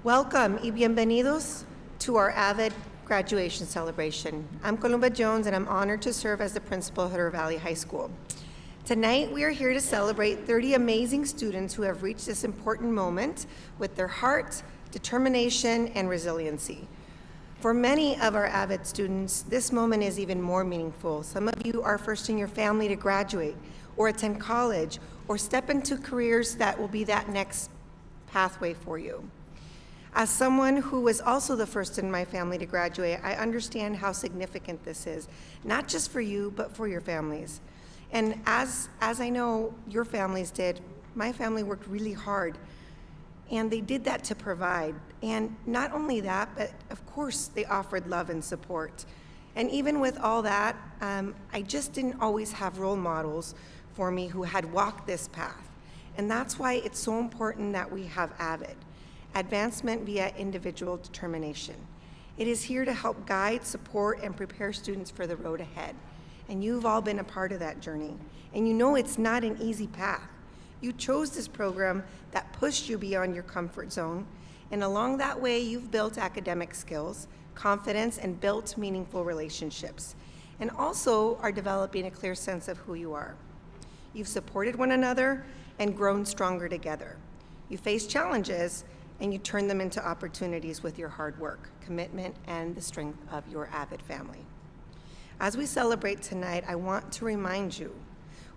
Welcome y bienvenidos to our AVID graduation celebration. I'm Columba Jones, and I'm honored to serve as the principal of Hutter Valley High School. Tonight, we are here to celebrate 30 amazing students who have reached this important moment with their heart, determination, and resiliency. For many of our AVID students, this moment is even more meaningful. Some of you are first in your family to graduate, or attend college, or step into careers that will be that next pathway for you. As someone who was also the first in my family to graduate, I understand how significant this is, not just for you, but for your families. And as I know your families did, my family worked really hard, and they did that to provide. And not only that, but of course they offered love and support. And even with all that, I just didn't always have role models for me who had walked this path. And that's why it's so important that we have AVID, Advancement via Individual Determination. It is here to help guide, support, and prepare students for the road ahead. And you've all been a part of that journey. And you know it's not an easy path. You chose this program that pushed you beyond your comfort zone, and along that way, you've built academic skills, confidence, and built meaningful relationships, and also are developing a clear sense of who you are. You've supported one another and grown stronger together. You face challenges, and you turn them into opportunities with your hard work, commitment, and the strength of your AVID family. As we celebrate tonight, I want to remind you,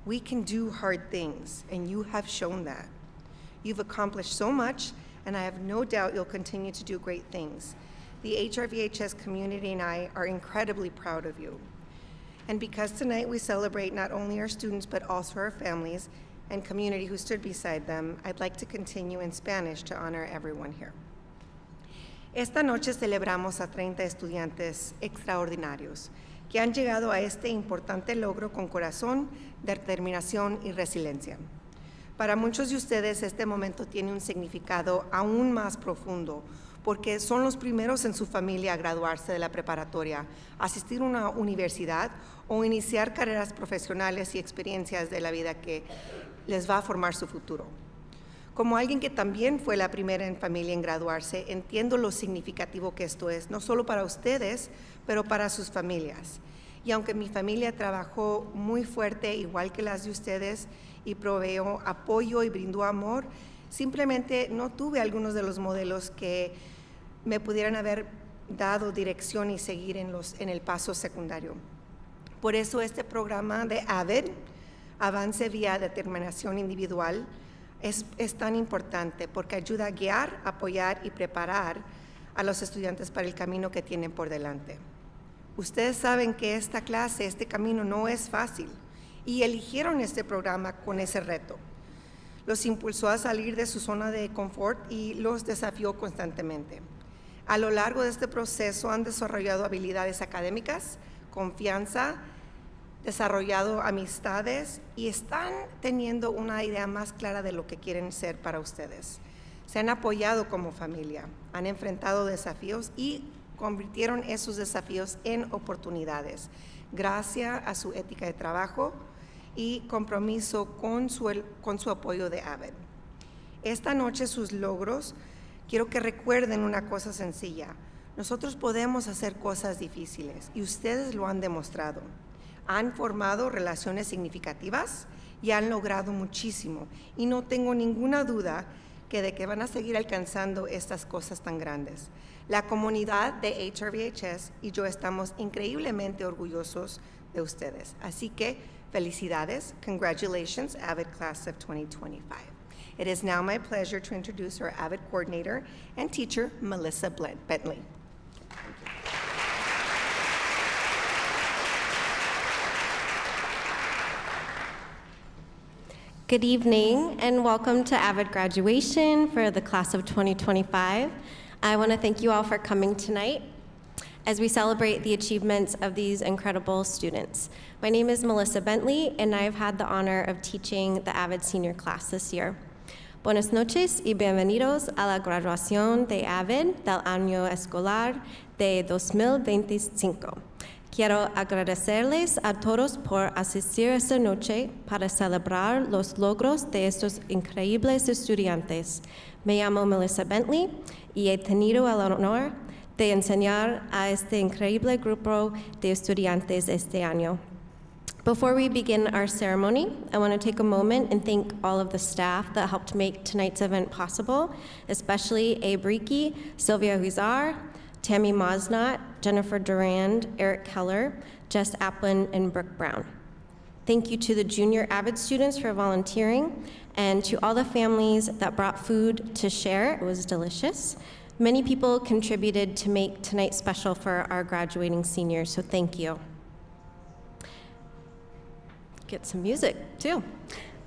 we can do hard things, and you have shown that. You've accomplished so much, and I have no doubt you'll continue to do great things. The HRVHS community and I are incredibly proud of you. And because tonight we celebrate not only our students, but also our families and community who stood beside them, I'd like to continue in Spanish to honor everyone here. Esta noche celebramos a 30 estudiantes extraordinarios que han llegado a este importante logro con corazón, determinación y resiliencia. Para muchos de ustedes este momento tiene un significado aún más profundo, porque son los primeros en su familia a graduarse de la preparatoria, asistir a una universidad o iniciar carreras profesionales y experiencias de la vida que les va a formar su futuro. Como alguien que también fue la primera en familia en graduarse, entiendo lo significativo que esto es, no solo para ustedes, pero para sus familias. Y aunque mi familia trabajó muy fuerte, igual que las de ustedes, y proveyó apoyo y brindó amor, simplemente no tuve algunos de los modelos que me pudieran haber dado dirección y seguir en el paso secundario. Por eso este programa de AVID, Avance vía Determinación Individual, es tan importante porque ayuda a guiar, apoyar y preparar a los estudiantes para el camino que tienen por delante. Ustedes saben que esta clase, este camino no es fácil y eligieron este programa con ese reto. Los impulsó a salir de su zona de confort y los desafió constantemente. A lo largo de este proceso han desarrollado habilidades académicas, confianza, desarrollado amistades y están teniendo una idea más clara de lo que quieren ser para ustedes. Se han apoyado como familia, han enfrentado desafíos y convirtieron esos desafíos en oportunidades, gracias a su ética de trabajo y compromiso con su apoyo de AVID. Esta noche sus logros, quiero que recuerden una cosa sencilla. Nosotros podemos hacer cosas difíciles y ustedes lo han demostrado. Han formado relaciones significativas y han logrado muchísimo. Y no tengo ninguna duda de que van a seguir alcanzando estas cosas tan grandes. La comunidad de HRVHS y yo estamos increíblemente orgullosos de ustedes. Así que felicidades, congratulations, AVID Class of 2025. It is now my pleasure to introduce our AVID coordinator and teacher, Melissa Bentley. Good evening and welcome to AVID graduation for the class of 2025. I want to thank you all for coming tonight as we celebrate the achievements of these incredible students. My name is Melissa Bentley and I've had the honor of teaching the AVID senior class this year. Buenas noches y bienvenidos a la graduación de AVID del año escolar de 2025. Quiero agradecerles a todos por asistir esta noche para celebrar los logros de estos increíbles estudiantes. Me llamo Melissa Bentley y he tenido el honor de enseñar a este increíble grupo de estudiantes este año. Before we begin our ceremony, I want to take a moment and thank all of the staff that helped make tonight's event possible, especially Abe Reiki, Sylvia Huizar, Tammy Mosnot, Jennifer Durand, Eric Keller, Jess Applin, and Brooke Brown. Thank you to the junior AVID students for volunteering, and to all the families that brought food to share. It was delicious. Many people contributed to make tonight special for our graduating seniors, so thank you. Get some music, too.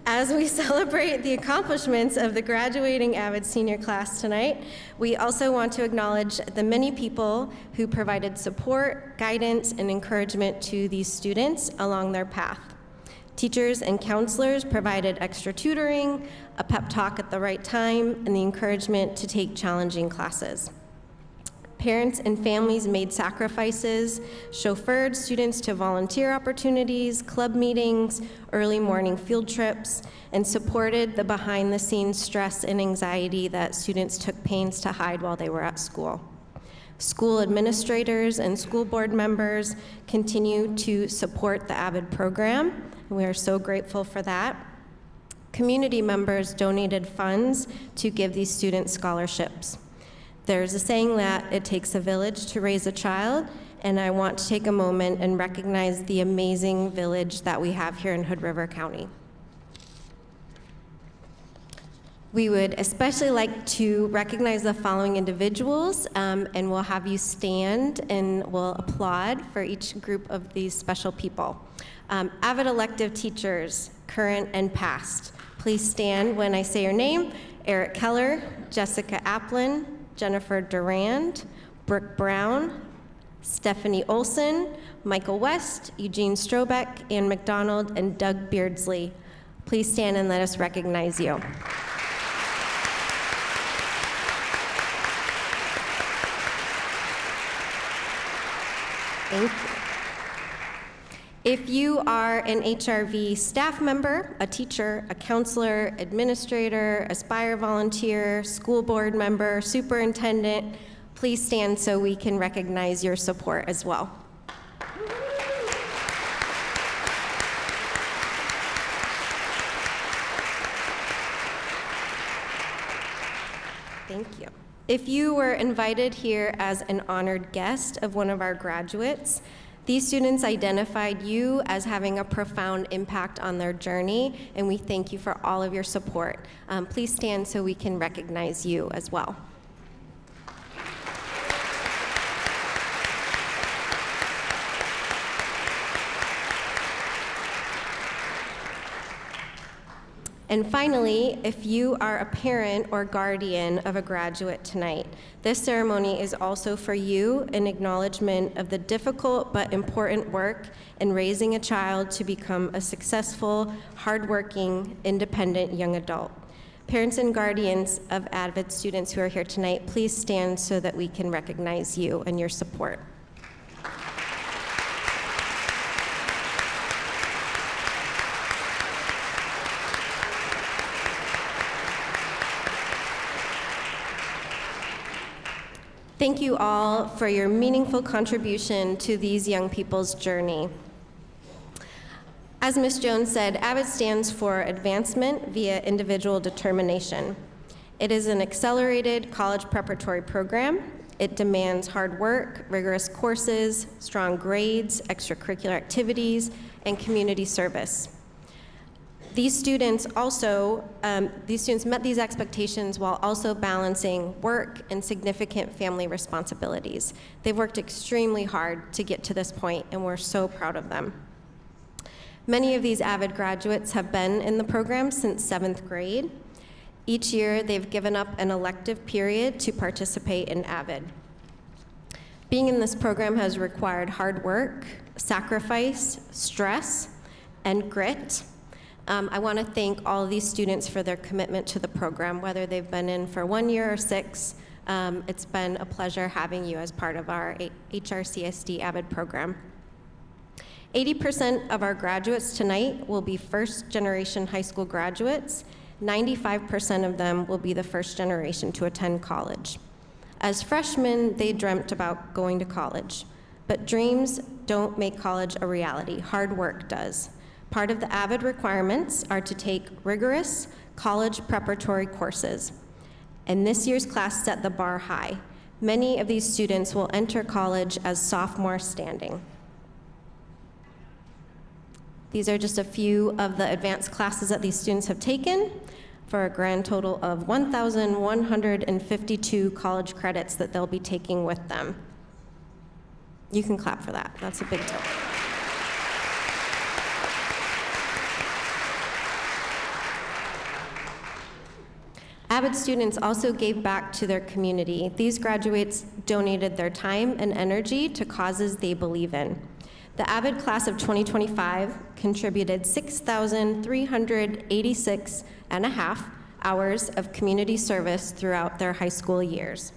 As we celebrate the accomplishments of the graduating AVID senior class tonight, we also want to acknowledge the many people who provided support, guidance, and encouragement to these students along their path. Teachers and counselors provided extra tutoring, a pep talk at the right time, and the encouragement to take challenging classes. Parents and families made sacrifices, chauffeured students to volunteer opportunities, club meetings, early morning field trips, and supported the behind-the-scenes stress and anxiety that students took pains to hide while they were at school. School administrators and school board members continue to support the AVID program, and we are so grateful for that. Community members donated funds to give these students scholarships. There's a saying that it takes a village to raise a child, and I want to take a moment and recognize the amazing village that we have here in Hood River County. We would especially like to recognize the following individuals, and we'll have you stand and we'll applaud for each group of these special people. AVID elective teachers, current and past. Please stand when I say your name. Eric Keller, Jessica Applin, Jennifer Durand, Brooke Brown, Stephanie Olson, Michael West, Eugene Strobeck, Ann McDonald, and Doug Beardsley. Please stand and let us recognize you. Thank you. If you are an HRV staff member, a teacher, a counselor, administrator, Aspire volunteer, school board member, superintendent, please stand so we can recognize your support as well. Thank you. If you were invited here as an honored guest of one of our graduates, these students identified you as having a profound impact on their journey, and we thank you for all of your support. Please stand so we can recognize you as well. And finally, if you are a parent or guardian of a graduate tonight, this ceremony is also for you, an acknowledgement of the difficult but important work in raising a child to become a successful, hardworking, independent young adult. Parents and guardians of AVID students who are here tonight, please stand so that we can recognize you and your support. Thank you all for your meaningful contribution to these young people's journey. As Ms. Jones said, AVID stands for Advancement via Individual Determination. It is an accelerated college preparatory program. It demands hard work, rigorous courses, strong grades, extracurricular activities, and community service. These students met these expectations while also balancing work and significant family responsibilities. They've worked extremely hard to get to this point, and we're so proud of them. Many of these AVID graduates have been in the program since 7th grade. Each year, they've given up an elective period to participate in AVID. Being in this program has required hard work, sacrifice, stress, and grit. I want to thank all of these students for their commitment to the program, whether they've been in for 1 year or 6. It's been a pleasure having you as part of our HRCSD AVID program. 80% of our graduates tonight will be first-generation high school graduates. 95% of them will be the first generation to attend college. As freshmen, they dreamt about going to college. But dreams don't make college a reality. Hard work does. Part of the AVID requirements are to take rigorous college preparatory courses. And this year's class set the bar high. Many of these students will enter college as sophomores standing. These are just a few of the advanced classes that these students have taken for a grand total of 1,152 college credits that they'll be taking with them. You can clap for that. That's a big deal. AVID students also gave back to their community. These graduates donated their time and energy to causes they believe in. The AVID class of 2025 contributed 6,386 and a half hours of community service throughout their high school years.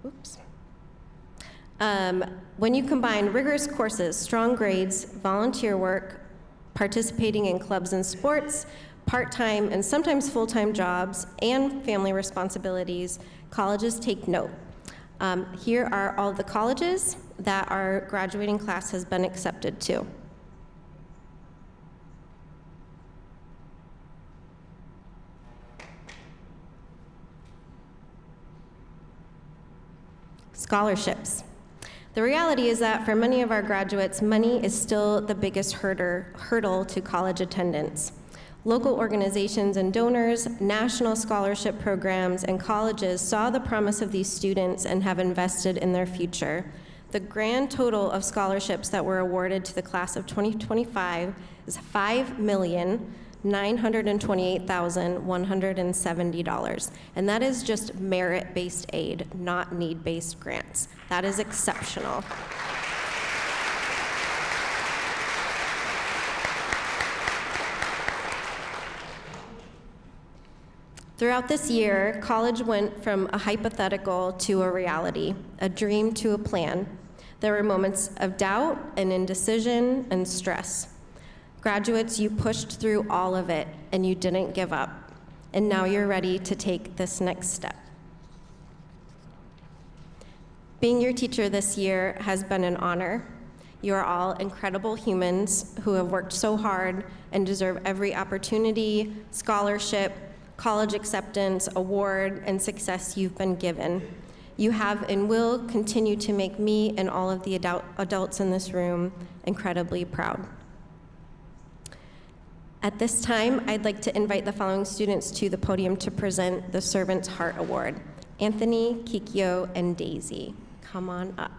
Oops. When you combine rigorous courses, strong grades, volunteer work, participating in clubs and sports, part-time and sometimes full-time jobs, and family responsibilities, colleges take note. Here are all the colleges that our graduating class has been accepted to. Scholarships. The reality is that for many of our graduates, money is still the biggest hurdle to college attendance. Local organizations and donors, national scholarship programs, and colleges saw the promise of these students and have invested in their future. The grand total of scholarships that were awarded to the class of 2025 is $5,928,170, and that is just merit-based aid, not need-based grants. That is exceptional. Throughout this year, college went from a hypothetical to a reality, a dream to a plan. There were moments of doubt and indecision and stress. Graduates, you pushed through all of it and you didn't give up. And now you're ready to take this next step. Being your teacher this year has been an honor. You are all incredible humans who have worked so hard and deserve every opportunity, scholarship, college acceptance, award, and success you've been given. You have and will continue to make me and all of the adults in this room incredibly proud. At this time, I'd like to invite the following students to the podium to present the Servant's Heart Award. Anthony, Kikyo, and Daisy, come on up.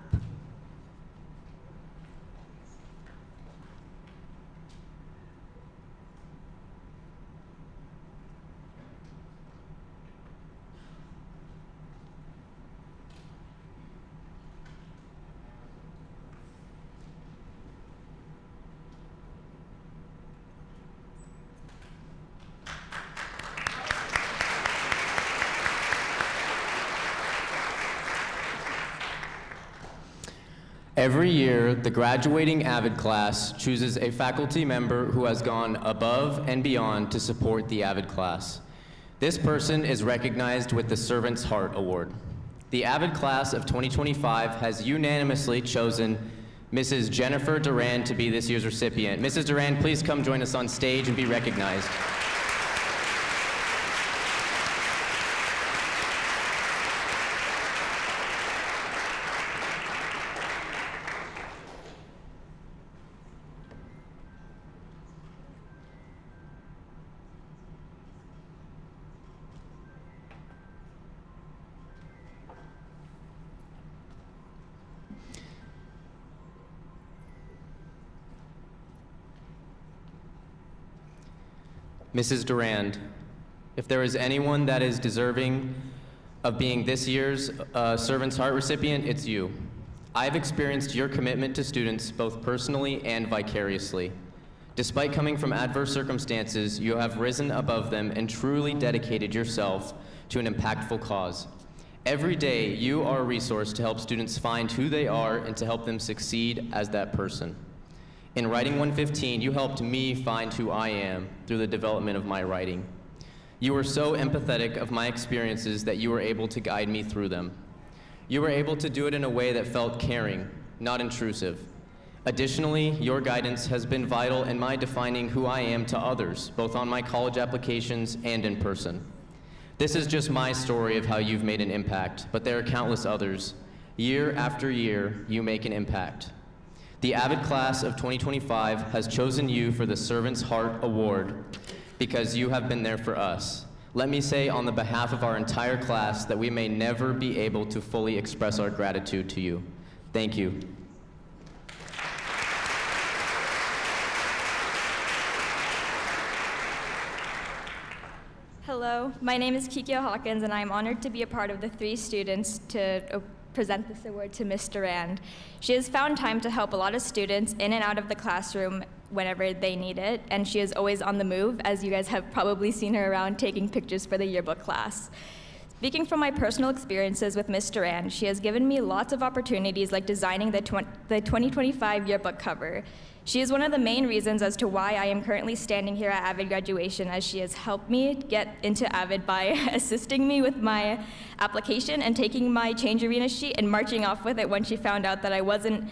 Every year, the graduating AVID class chooses a faculty member who has gone above and beyond to support the AVID class. This person is recognized with the Servant's Heart Award. The AVID class of 2025 has unanimously chosen Mrs. Jennifer Duran to be this year's recipient. Mrs. Duran, please come join us on stage and be recognized. Mrs. Durand, if there is anyone that is deserving of being this year's Servant's Heart recipient, it's you. I've experienced your commitment to students both personally and vicariously. Despite coming from adverse circumstances, you have risen above them and truly dedicated yourself to an impactful cause. Every day, you are a resource to help students find who they are and to help them succeed as that person. In writing 115, you helped me find who I am through the development of my writing. You were so empathetic of my experiences that you were able to guide me through them. You were able to do it in a way that felt caring, not intrusive. Additionally, your guidance has been vital in my defining who I am to others, both on my college applications and in person. This is just my story of how you've made an impact, but there are countless others. Year after year, you make an impact. The AVID class of 2025 has chosen you for the Servant's Heart Award because you have been there for us. Let me say on the behalf of our entire class that we may never be able to fully express our gratitude to you. Thank you. Hello, my name is Kikyo Hawkins, and I am honored to be a part of the 3 students to present this award to Ms. Durand. She has found time to help a lot of students in and out of the classroom whenever they need it, and she is always on the move, as you guys have probably seen her around taking pictures for the yearbook class. Speaking from my personal experiences with Ms. Durand, she has given me lots of opportunities like designing the 2025 yearbook cover. She is one of the main reasons as to why I am currently standing here at AVID graduation, as she has helped me get into AVID by assisting me with my application and taking my change arena sheet and marching off with it when she found out that it wasn't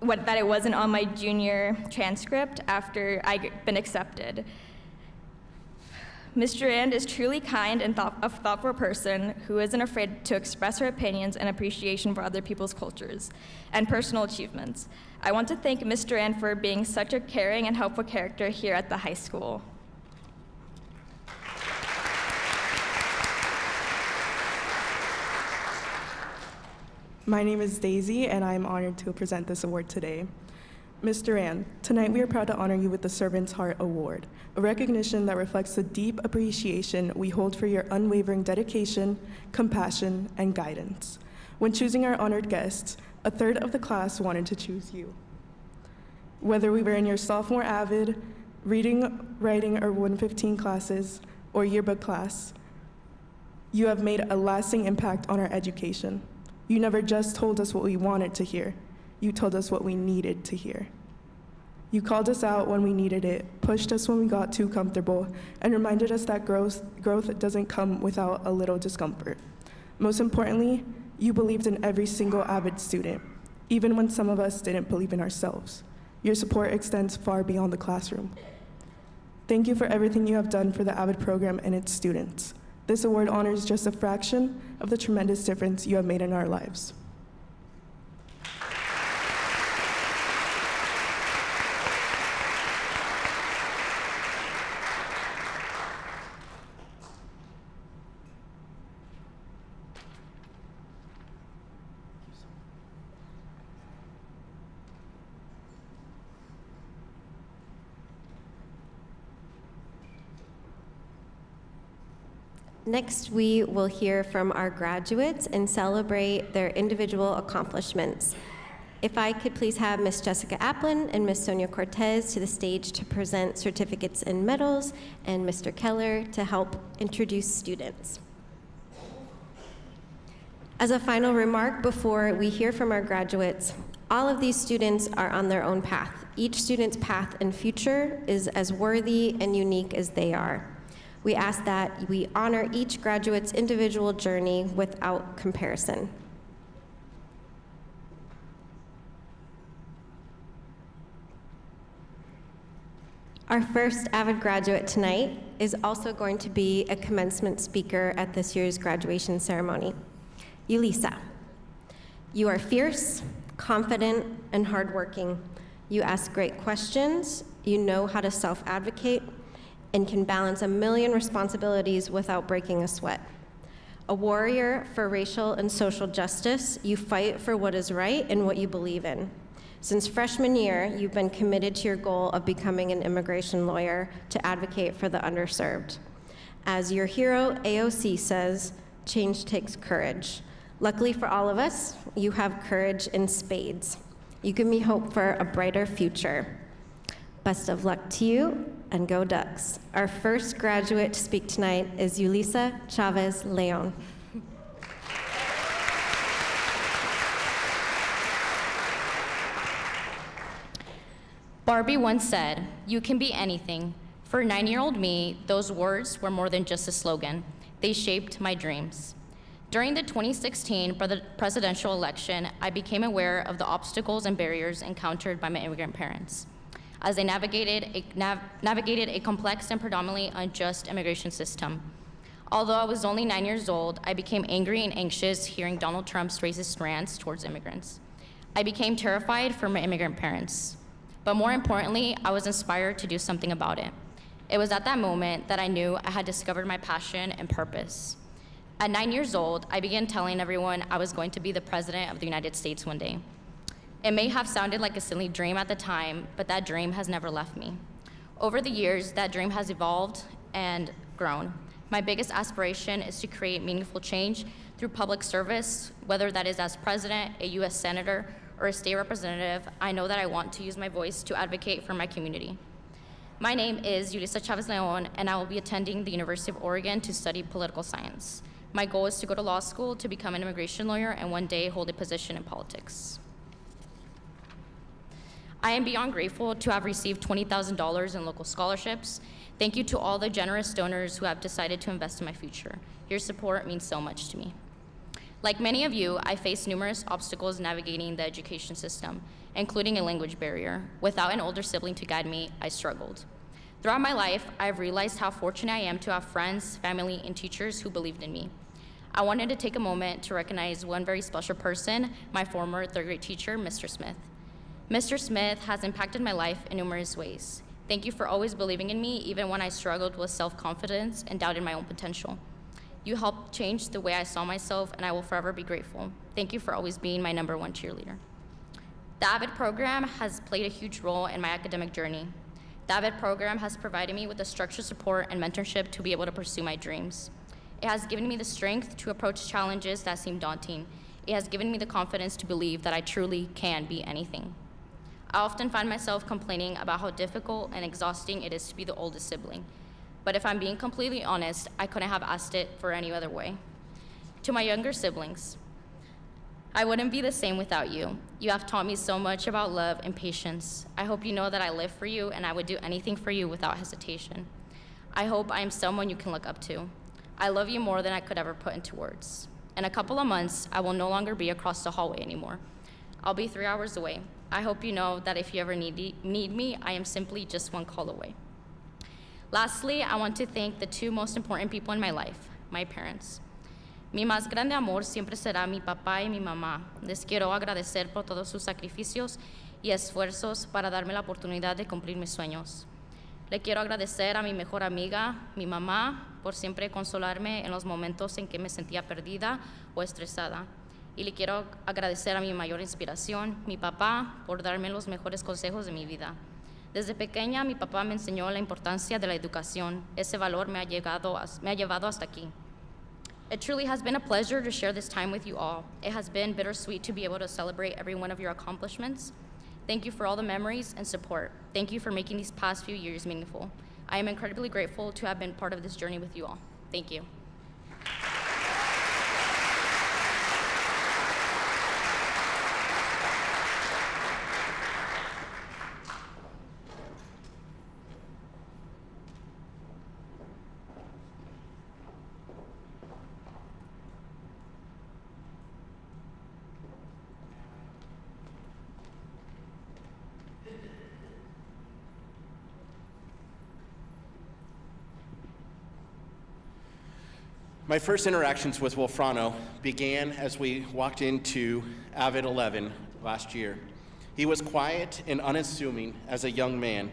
on my junior transcript after I'd been accepted. Ms. Durand is truly kind and a thoughtful person who isn't afraid to express her opinions and appreciation for other people's cultures and personal achievements. I want to thank Ms. Durand for being such a caring and helpful character here at the high school. My name is Daisy, and I am honored to present this award today. Ms. Durand, tonight we are proud to honor you with the Servant's Heart Award, a recognition that reflects the deep appreciation we hold for your unwavering dedication, compassion, and guidance. When choosing our honored guests, a third of the class wanted to choose you. Whether we were in your sophomore AVID, reading, writing, or 115 classes, or yearbook class, you have made a lasting impact on our education. You never just told us what we wanted to hear. You told us what we needed to hear. You called us out when we needed it, pushed us when we got too comfortable, and reminded us that growth doesn't come without a little discomfort. Most importantly, you believed in every single AVID student, even when some of us didn't believe in ourselves. Your support extends far beyond the classroom. Thank you for everything you have done for the AVID program and its students. This award honors just a fraction of the tremendous difference you have made in our lives. Next, we will hear from our graduates and celebrate their individual accomplishments. If I could please have Ms. Jessica Applin and Ms. Sonia Cortez to the stage to present certificates and medals, and Mr. Keller to help introduce students. As a final remark before we hear from our graduates, all of these students are on their own path. Each student's path and future is as worthy and unique as they are. We ask that we honor each graduate's individual journey without comparison. Our first AVID graduate tonight is also going to be a commencement speaker at this year's graduation ceremony. Yulisa, you are fierce, confident, and hardworking. You ask great questions, you know how to self-advocate, and can balance a million responsibilities without breaking a sweat. A warrior for racial and social justice, you fight for what is right and what you believe in. Since freshman year, you've been committed to your goal of becoming an immigration lawyer to advocate for the underserved. As your hero, AOC, says, change takes courage. Luckily for all of us, you have courage in spades. You give me hope for a brighter future. Best of luck to you, and go Ducks. Our first graduate to speak tonight is Yulisa Chavez Leon. Barbie once said, "You can be anything." For 9-year-old me, those words were more than just a slogan. They shaped my dreams. During the 2016 presidential election, I became aware of the obstacles and barriers encountered by my immigrant parents as they navigated a complex and predominantly unjust immigration system. Although I was only 9 years old, I became angry and anxious hearing Donald Trump's racist rants towards immigrants. I became terrified for my immigrant parents. But more importantly, I was inspired to do something about it. It was at that moment that I knew I had discovered my passion and purpose. At 9 years old, I began telling everyone I was going to be the President of the United States one day. It may have sounded like a silly dream at the time, but that dream has never left me. Over the years, that dream has evolved and grown. My biggest aspiration is to create meaningful change through public service, whether that is as president, a US senator, or a state representative. I know that I want to use my voice to advocate for my community. My name is Yulisa Chavez Leon, and I will be attending the University of Oregon to study political science. My goal is to go to law school to become an immigration lawyer and one day hold a position in politics. I am beyond grateful to have received $20,000 in local scholarships. Thank you to all the generous donors who have decided to invest in my future. Your support means so much to me. Like many of you, I faced numerous obstacles navigating the education system, including a language barrier. Without an older sibling to guide me, I struggled. Throughout my life, I've realized how fortunate I am to have friends, family, and teachers who believed in me. I wanted to take a moment to recognize one very special person, my former third-grade teacher, Mr. Smith. Mr. Smith has impacted my life in numerous ways. Thank you for always believing in me, even when I struggled with self-confidence and doubted my own potential. You helped change the way I saw myself, and I will forever be grateful. Thank you for always being my #1 cheerleader. The AVID program has played a huge role in my academic journey. The AVID program has provided me with the structured support and mentorship to be able to pursue my dreams. It has given me the strength to approach challenges that seem daunting. It has given me the confidence to believe that I truly can be anything. I often find myself complaining about how difficult and exhausting it is to be the oldest sibling. But if I'm being completely honest, I couldn't have asked it for any other way. To my younger siblings, I wouldn't be the same without you. You have taught me so much about love and patience. I hope you know that I live for you and I would do anything for you without hesitation. I hope I am someone you can look up to. I love you more than I could ever put into words. In a couple of months, I will no longer be across the hallway anymore. I'll be 3 hours away. I hope you know that if you ever need me, I am simply just one call away. Lastly, I want to thank the 2 most important people in my life, my parents. Mi más grande amor siempre será mi papá y mi mamá. Les quiero agradecer por todos sus sacrificios y esfuerzos para darme la oportunidad de cumplir mis sueños. Le quiero agradecer a mi mejor amiga, mi mamá, por siempre consolarme en los momentos en que me sentía perdida o estresada. Y le quiero agradecer a mi mayor inspiración, mi papá, por darme los mejores consejos de mi vida. Desde pequeña, mi papá me enseñó la importancia de la educación. Ese valor me ha llevado hasta aquí. It truly has been a pleasure to share this time with you all. It has been bittersweet to be able to celebrate every one of your accomplishments. Thank you for all the memories and support. Thank you for making these past few years meaningful. I am incredibly grateful to have been part of this journey with you all. Thank you. My first interactions with Wolfrano began as we walked into AVID 11 last year. He was quiet and unassuming as a young man.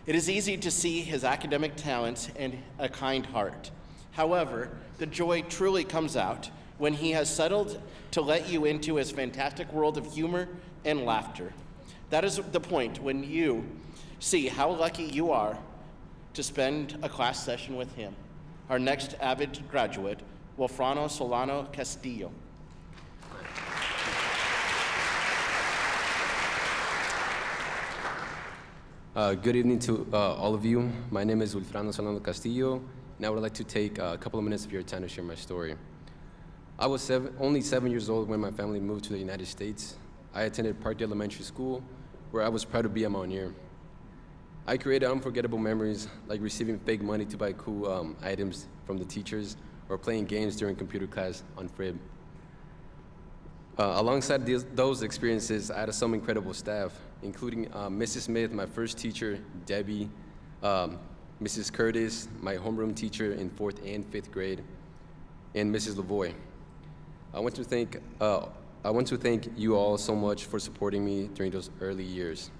It is easy to see his academic talents and a kind heart. However, the joy truly comes out when he has settled to let you into his fantastic world of humor and laughter. That is the point when you see how lucky you are to spend a class session with him. Our next AVID graduate, Wolfrano Solano Castillo. Good evening to all of you. My name is Wolfrano Solano Castillo, and I would like to take a couple of minutes of your time to share my story. I was only 7 years old when my family moved to the United States. I attended Parkdale Elementary School, where I was proud to be a Mountaineer. I created unforgettable memories like receiving fake money to buy cool items from the teachers or playing games during computer class on Frib. Alongside those experiences, I had some incredible staff, including Mrs. Smith, my first teacher, Debbie, Mrs. Curtis, my homeroom teacher in 4th and 5th grade, and Mrs. Lavoie. I want to thank you all so much for supporting me during those early years.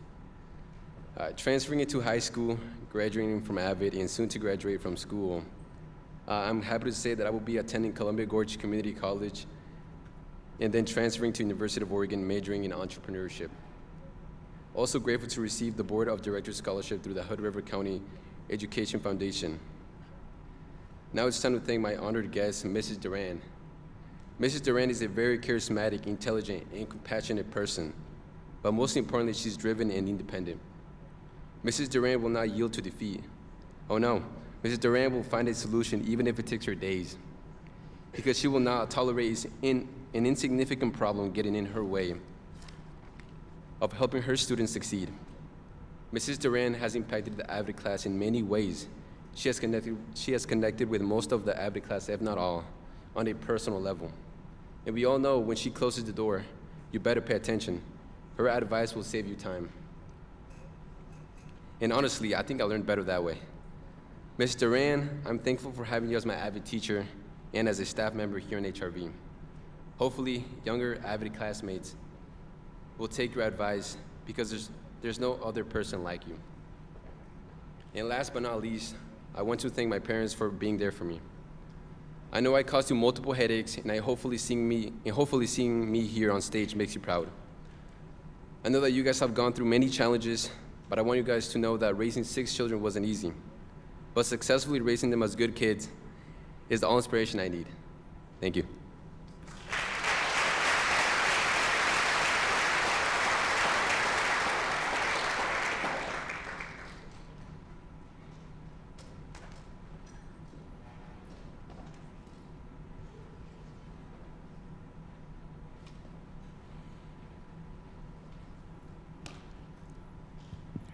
Transferring into high school, graduating from AVID, and soon to graduate from school, I'm happy to say that I will be attending Columbia Gorge Community College and then transferring to University of Oregon, majoring in entrepreneurship. Also grateful to receive the Board of Directors Scholarship through the Hood River County Education Foundation. Now it's time to thank my honored guest, Mrs. Duran. Mrs. Duran is a very charismatic, intelligent, and compassionate person, but most importantly, she's driven and independent. Mrs. Duran will not yield to defeat. Oh no, Mrs. Duran will find a solution even if it takes her days, because she will not tolerate an insignificant problem getting in her way of helping her students succeed. Mrs. Duran has impacted the AVID class in many ways. She has connected with most of the AVID class, if not all, on a personal level. And we all know when she closes the door, you better pay attention. Her advice will save you time. And honestly, I think I learned better that way. Ms. Duran, I'm thankful for having you as my AVID teacher and as a staff member here in HRV. Hopefully, younger AVID classmates will take your advice because there's no other person like you. And last but not least, I want to thank my parents for being there for me. I know I caused you multiple headaches, and hopefully seeing me here on stage makes you proud. I know that you guys have gone through many challenges, but I want you guys to know that raising 6 children wasn't easy. But successfully raising them as good kids is the all inspiration I need. Thank you.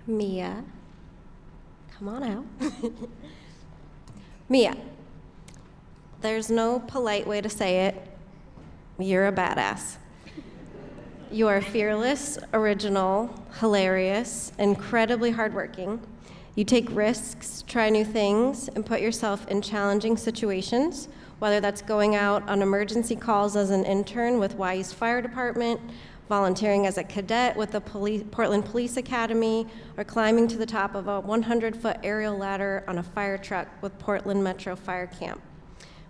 Mia, come on out. Mia, there's no polite way to say it. You're a badass. You are fearless, original, hilarious, incredibly hardworking. You take risks, try new things, and put yourself in challenging situations, whether that's going out on emergency calls as an intern with Wise Fire Department, volunteering as a cadet with the Portland Police Academy, or climbing to the top of a 100-foot aerial ladder on a fire truck with Portland Metro Fire Camp.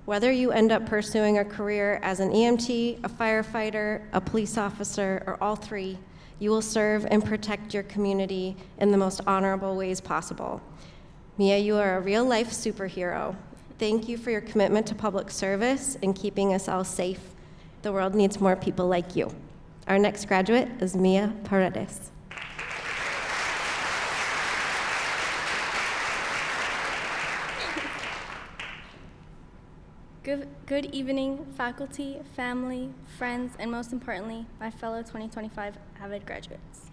Whether you end up pursuing a career as an EMT, a firefighter, a police officer, or all three, you will serve and protect your community in the most honorable ways possible. Mia, you are a real-life superhero. Thank you for your commitment to public service and keeping us all safe. The world needs more people like you. Our next graduate is Mia Paredes. Good evening, faculty, family, friends, and most importantly, my fellow 2025 AVID graduates.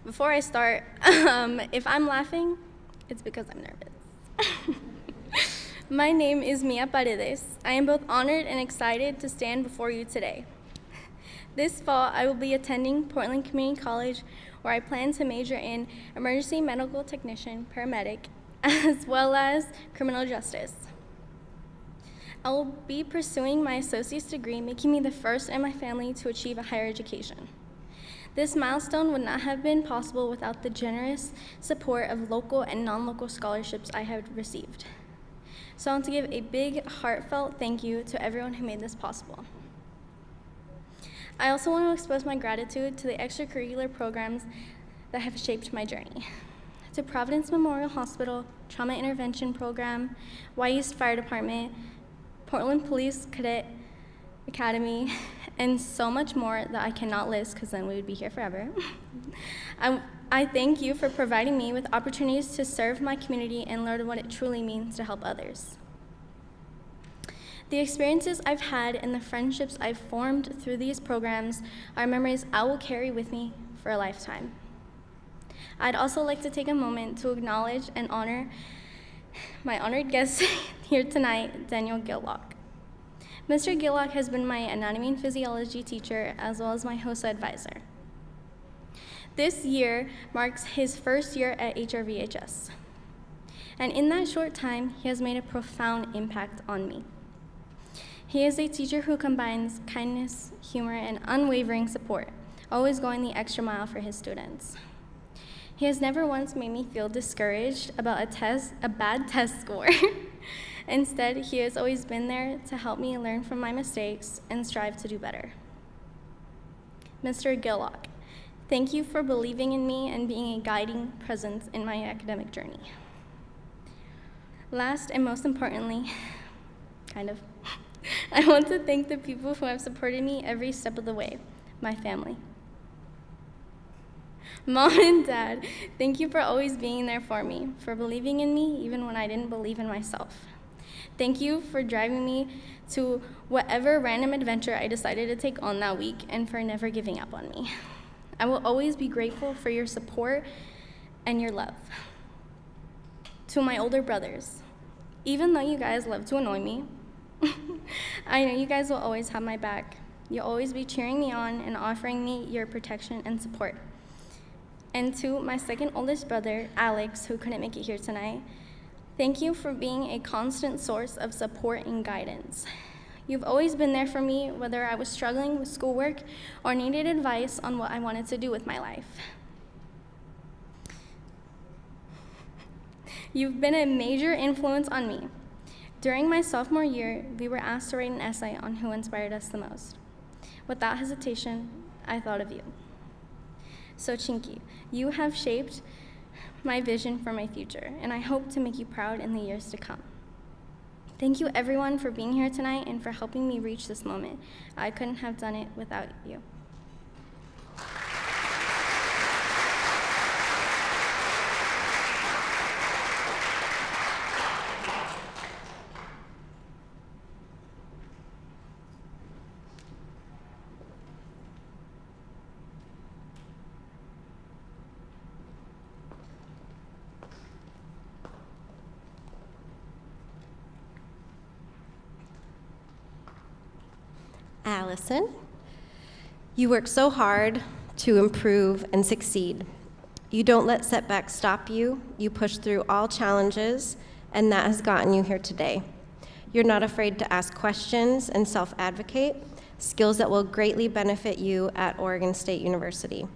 Before I start, if I'm laughing, it's because I'm nervous. My name is Mia Paredes. I am both honored and excited to stand before you today. This fall, I will be attending Portland Community College, where I plan to major in emergency medical technician, paramedic, as well as criminal justice. I will be pursuing my associate's degree, making me the first in my family to achieve a higher education. This milestone would not have been possible without the generous support of local and non-local scholarships I have received. So I want to give a big, heartfelt thank you to everyone who made this possible. I also want to express my gratitude to the extracurricular programs that have shaped my journey. To Providence Memorial Hospital, Trauma Intervention Program, Wise Fire Department, Portland Police Cadet Academy, and so much more that I cannot list because then we would be here forever. I thank you for providing me with opportunities to serve my community and learn what it truly means to help others. The experiences I've had and the friendships I've formed through these programs are memories I will carry with me for a lifetime. I'd also like to take a moment to acknowledge and honor my honored guest here tonight, Daniel Gillock. Mr. Gillock has been my anatomy and physiology teacher as well as my HOSA advisor. This year marks his first year at HRVHS. And in that short time, he has made a profound impact on me. He is a teacher who combines kindness, humor, and unwavering support, always going the extra mile for his students. He has never once made me feel discouraged about a bad test score. Instead, he has always been there to help me learn from my mistakes and strive to do better. Mr. Gillock, thank you for believing in me and being a guiding presence in my academic journey. Last and most importantly, I want to thank the people who have supported me every step of the way, my family. Mom and Dad, thank you for always being there for me, for believing in me even when I didn't believe in myself. Thank you for driving me to whatever random adventure I decided to take on that week and for never giving up on me. I will always be grateful for your support and your love. To my older brothers, even though you guys love to annoy me, I know you guys will always have my back. You'll always be cheering me on and offering me your protection and support. And to my second oldest brother, Alex, who couldn't make it here tonight, thank you for being a constant source of support and guidance. You've always been there for me, whether I was struggling with schoolwork or needed advice on what I wanted to do with my life. You've been a major influence on me. During my sophomore year, we were asked to write an essay on who inspired us the most. Without hesitation, I thought of you. So Chinky, you have shaped my vision for my future, and I hope to make you proud in the years to come. Thank you everyone for being here tonight and for helping me reach this moment. I couldn't have done it without you. Allison, you work so hard to improve and succeed. You don't let setbacks stop you. You push through all challenges, and that has gotten you here today. You're not afraid to ask questions and self-advocate, skills that will greatly benefit you at Oregon State University.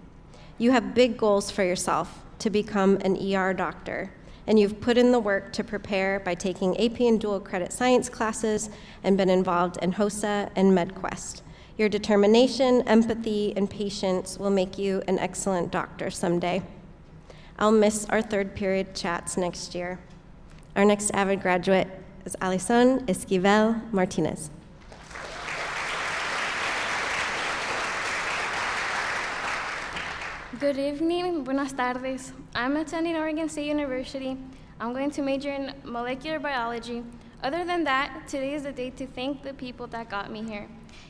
You have big goals for yourself to become an ER doctor, and you've put in the work to prepare by taking AP and dual credit science classes and been involved in HOSA and MedQuest. Your determination, empathy, and patience will make you an excellent doctor someday. I'll miss our third period chats next year. Our next AVID graduate is Alison Esquivel Martinez. Good evening, buenas tardes. I'm attending Oregon State University. I'm going to major in molecular biology. Other than that, today is the day to thank the people that got me here,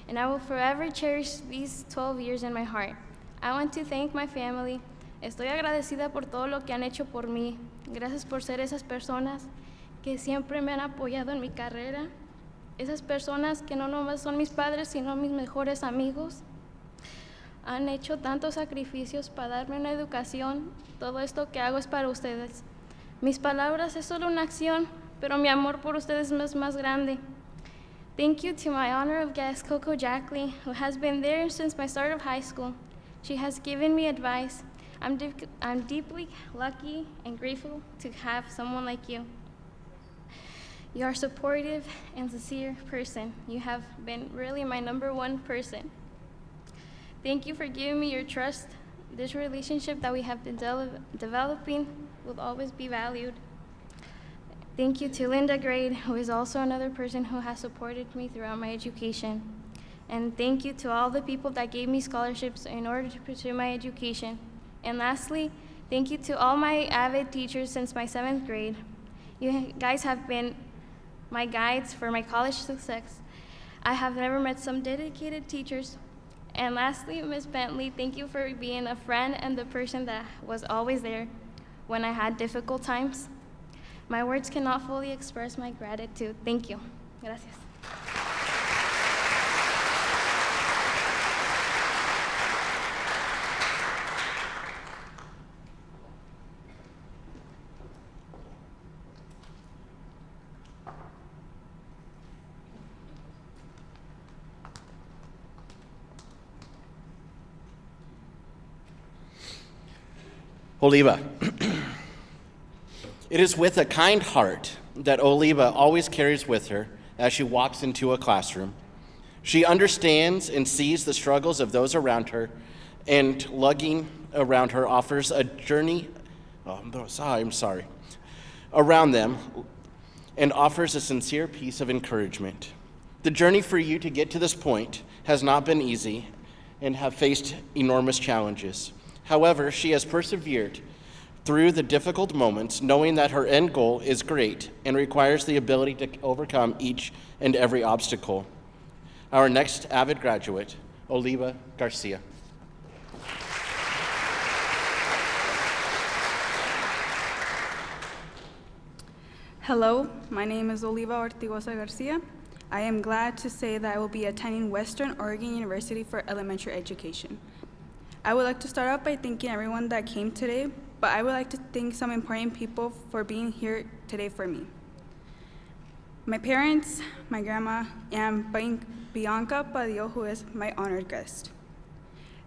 and I will forever cherish these 12 years in my heart. I want to thank my family. Estoy agradecida por todo lo que han hecho por mí. Gracias por ser esas personas que siempre me han apoyado en mi carrera. Esas personas que no nomás son mis padres, sino mis mejores amigos. Han hecho tantos sacrificios para darme una educación. Todo esto que hago es para ustedes. Mis palabras es solo una acción, pero mi amor por ustedes es más grande. Thank you to my honor of guest, Coco Jackley, who has been there since my start of high school. She has given me advice. I'm deeply lucky and grateful to have someone like you. You are a supportive and sincere person. You have been really my #1 person. Thank you for giving me your trust. This relationship that we have been developing will always be valued. Thank you to Linda Grade, who is also another person who has supported me throughout my education. And thank you to all the people that gave me scholarships in order to pursue my education. And lastly, thank you to all my AVID teachers since my 7th grade. You guys have been my guides for my college success. I have never met some dedicated teachers And lastly, Ms. Bentley, thank you for being a friend and the person that was always there when I had difficult times. My words cannot fully express my gratitude. Thank you. Gracias. Oliva. It is with a kind heart that Oliva always carries with her as she walks into a classroom. She understands and sees the struggles of those around her, and lugging around her offers a journey, around them, and offers a sincere piece of encouragement. The journey for you to get to this point has not been easy and have faced enormous challenges. However, she has persevered through the difficult moments, knowing that her end goal is great and requires the ability to overcome each and every obstacle. Our next AVID graduate, Oliva Garcia. Hello, my name is Oliva Ortigosa Garcia. I am glad to say that I will be attending Western Oregon University for elementary education. I would like to start out by thanking everyone that came today, but I would like to thank some important people for being here today for me. My parents, my grandma, and Bianca Padillo, who is my honored guest.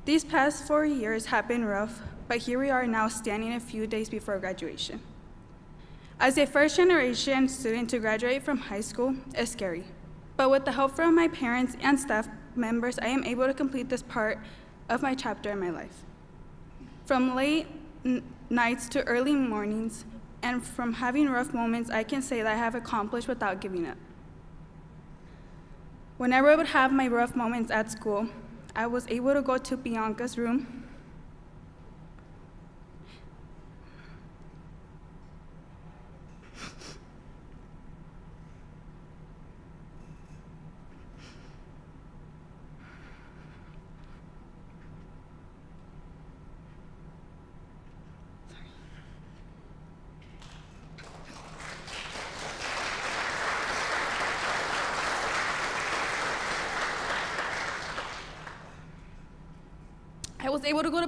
These past 4 years have been rough, but here we are now standing a few days before graduation. As a first-generation student to graduate from high school is scary, but with the help from my parents and staff members, I am able to complete this part of my chapter in my life. From late nights to early mornings, and from having rough moments, I can say that I have accomplished without giving up. Whenever I would have my rough moments at school, I was able to go to Bianca's room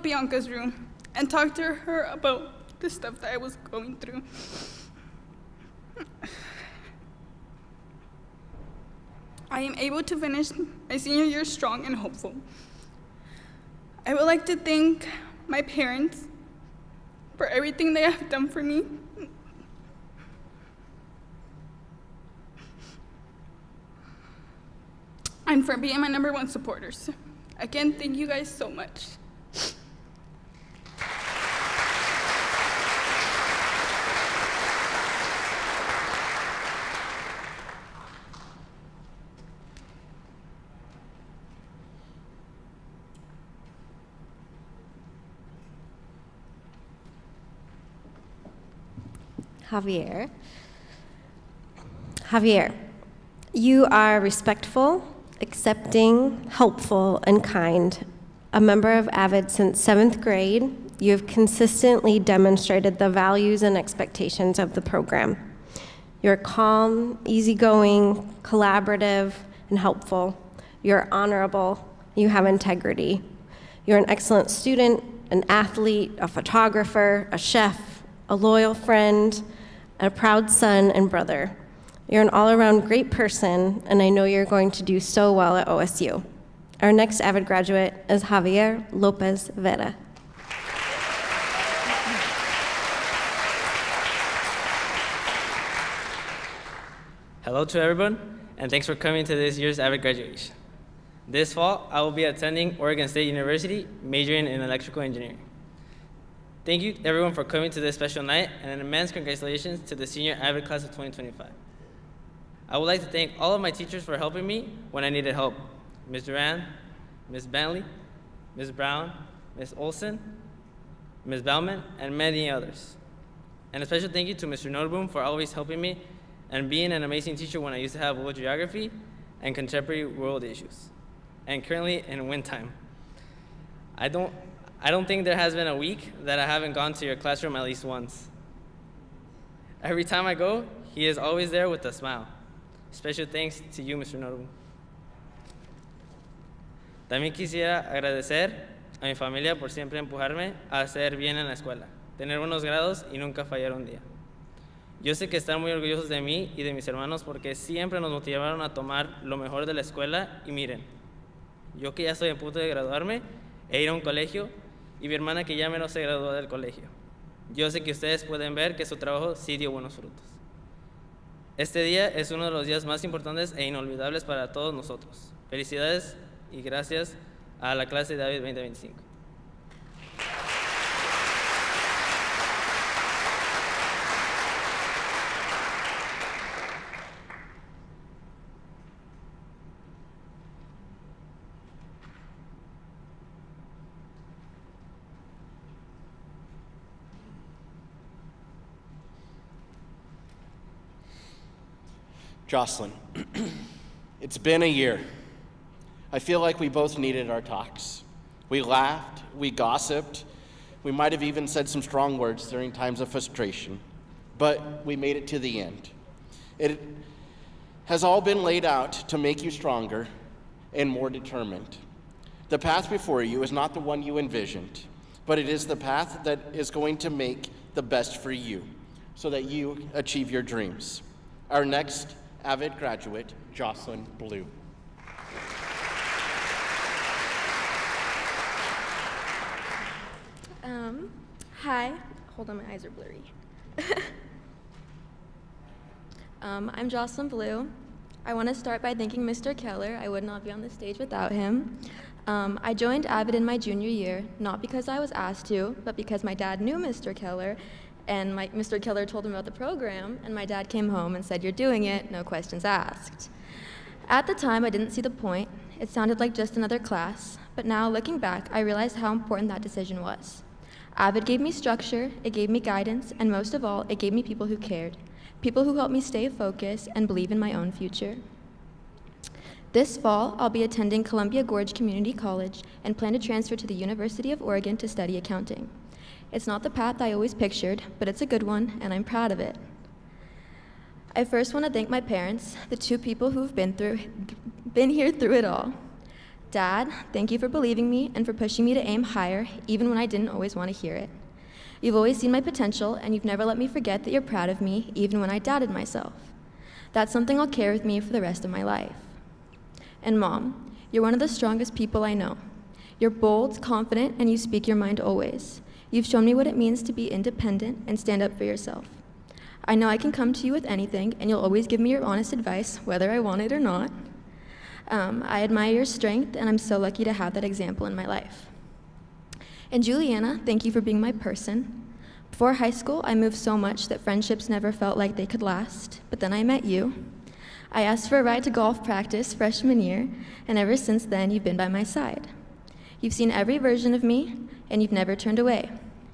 Bianca's room and talk to her about the stuff that I was going through. I am able to finish my senior year strong and hopeful. I would like to thank my parents for everything they have done for me. And for being my #1 supporters. Again, thank you guys so much. Javier, you are respectful, accepting, helpful, and kind. A member of AVID since 7th grade, you have consistently demonstrated the values and expectations of the program. You're calm, easygoing, collaborative, and helpful. You're honorable. You have integrity. You're an excellent student, an athlete, a photographer, a chef, a loyal friend, a proud son and brother. You're an all-around great person, and I know you're going to do so well at OSU. Our next AVID graduate is Javier Lopez Vera. Hello to everyone, and thanks for coming to this year's AVID graduation. This fall, I will be attending Oregon State University, majoring in electrical engineering. Thank you everyone for coming to this special night, and an immense congratulations to the senior AVID class of 2025. I would like to thank all of my teachers for helping me when I needed help. Ms. Duran, Ms. Bentley, Ms. Brown, Ms. Olson, Ms. Bauman, and many others. And a special thank you to Mr. Noteboom for always helping me and being an amazing teacher when I used to have world geography and contemporary world issues, and currently in wind time. I don't think there has been a week that I haven't gone to your classroom at least once. Every time I go, he is always there with a smile. Special thanks to you, Mr. Noru. También quisiera agradecer a mi familia por siempre empujarme a hacer bien en la escuela, tener buenos grados y nunca fallar un día. Yo sé que están muy orgullosos de mí y de mis hermanos porque siempre nos motivaron a tomar lo mejor de la escuela y miren, yo que ya estoy a punto de graduarme e ir a un colegio y mi hermana que ya menos se graduó del colegio. Yo sé que ustedes pueden ver que su trabajo sí dio buenos frutos. Este día es uno de los días más importantes e inolvidables para todos nosotros. Felicidades y gracias a la clase de AVID 2025. Jocelyn, it's been a year. I feel like we both needed our talks. We laughed, we gossiped, we might have even said some strong words during times of frustration, but we made it to the end. It has all been laid out to make you stronger and more determined. The path before you is not the one you envisioned, but it is the path that is going to make the best for you so that you achieve your dreams. Our next AVID graduate, Jocelyn Blue. Hi. Hold on, my eyes are blurry. I'm Jocelyn Blue. I want to start by thanking Mr. Keller. I would not be on the stage without him. I joined AVID in my junior year, not because I was asked to, but because my dad knew Mr. Keller, and Mr. Keller told him about the program, and my dad came home and said, "You're doing it, no questions asked." At the time, I didn't see the point. It sounded like just another class, but now, looking back, I realized how important that decision was. AVID gave me structure, it gave me guidance, and most of all, it gave me people who cared, people who helped me stay focused and believe in my own future. This fall, I'll be attending Columbia Gorge Community College and plan to transfer to the University of Oregon to study accounting. It's not the path I always pictured, but it's a good one, and I'm proud of it. I first want to thank my parents, the two people who've been here through it all. Dad, thank you for believing me and for pushing me to aim higher, even when I didn't always want to hear it. You've always seen my potential, and you've never let me forget that you're proud of me, even when I doubted myself. That's something I'll carry with me for the rest of my life. And Mom, you're one of the strongest people I know. You're bold, confident, and you speak your mind always. You've shown me what it means to be independent and stand up for yourself. I know I can come to you with anything, and you'll always give me your honest advice, whether I want it or not. I admire your strength, and I'm so lucky to have that example in my life. And Juliana, thank you for being my person. Before high school, I moved so much that friendships never felt like they could last, but then I met you. I asked for a ride to golf practice freshman year, and ever since then, you've been by my side. You've seen every version of me, and you've never turned away.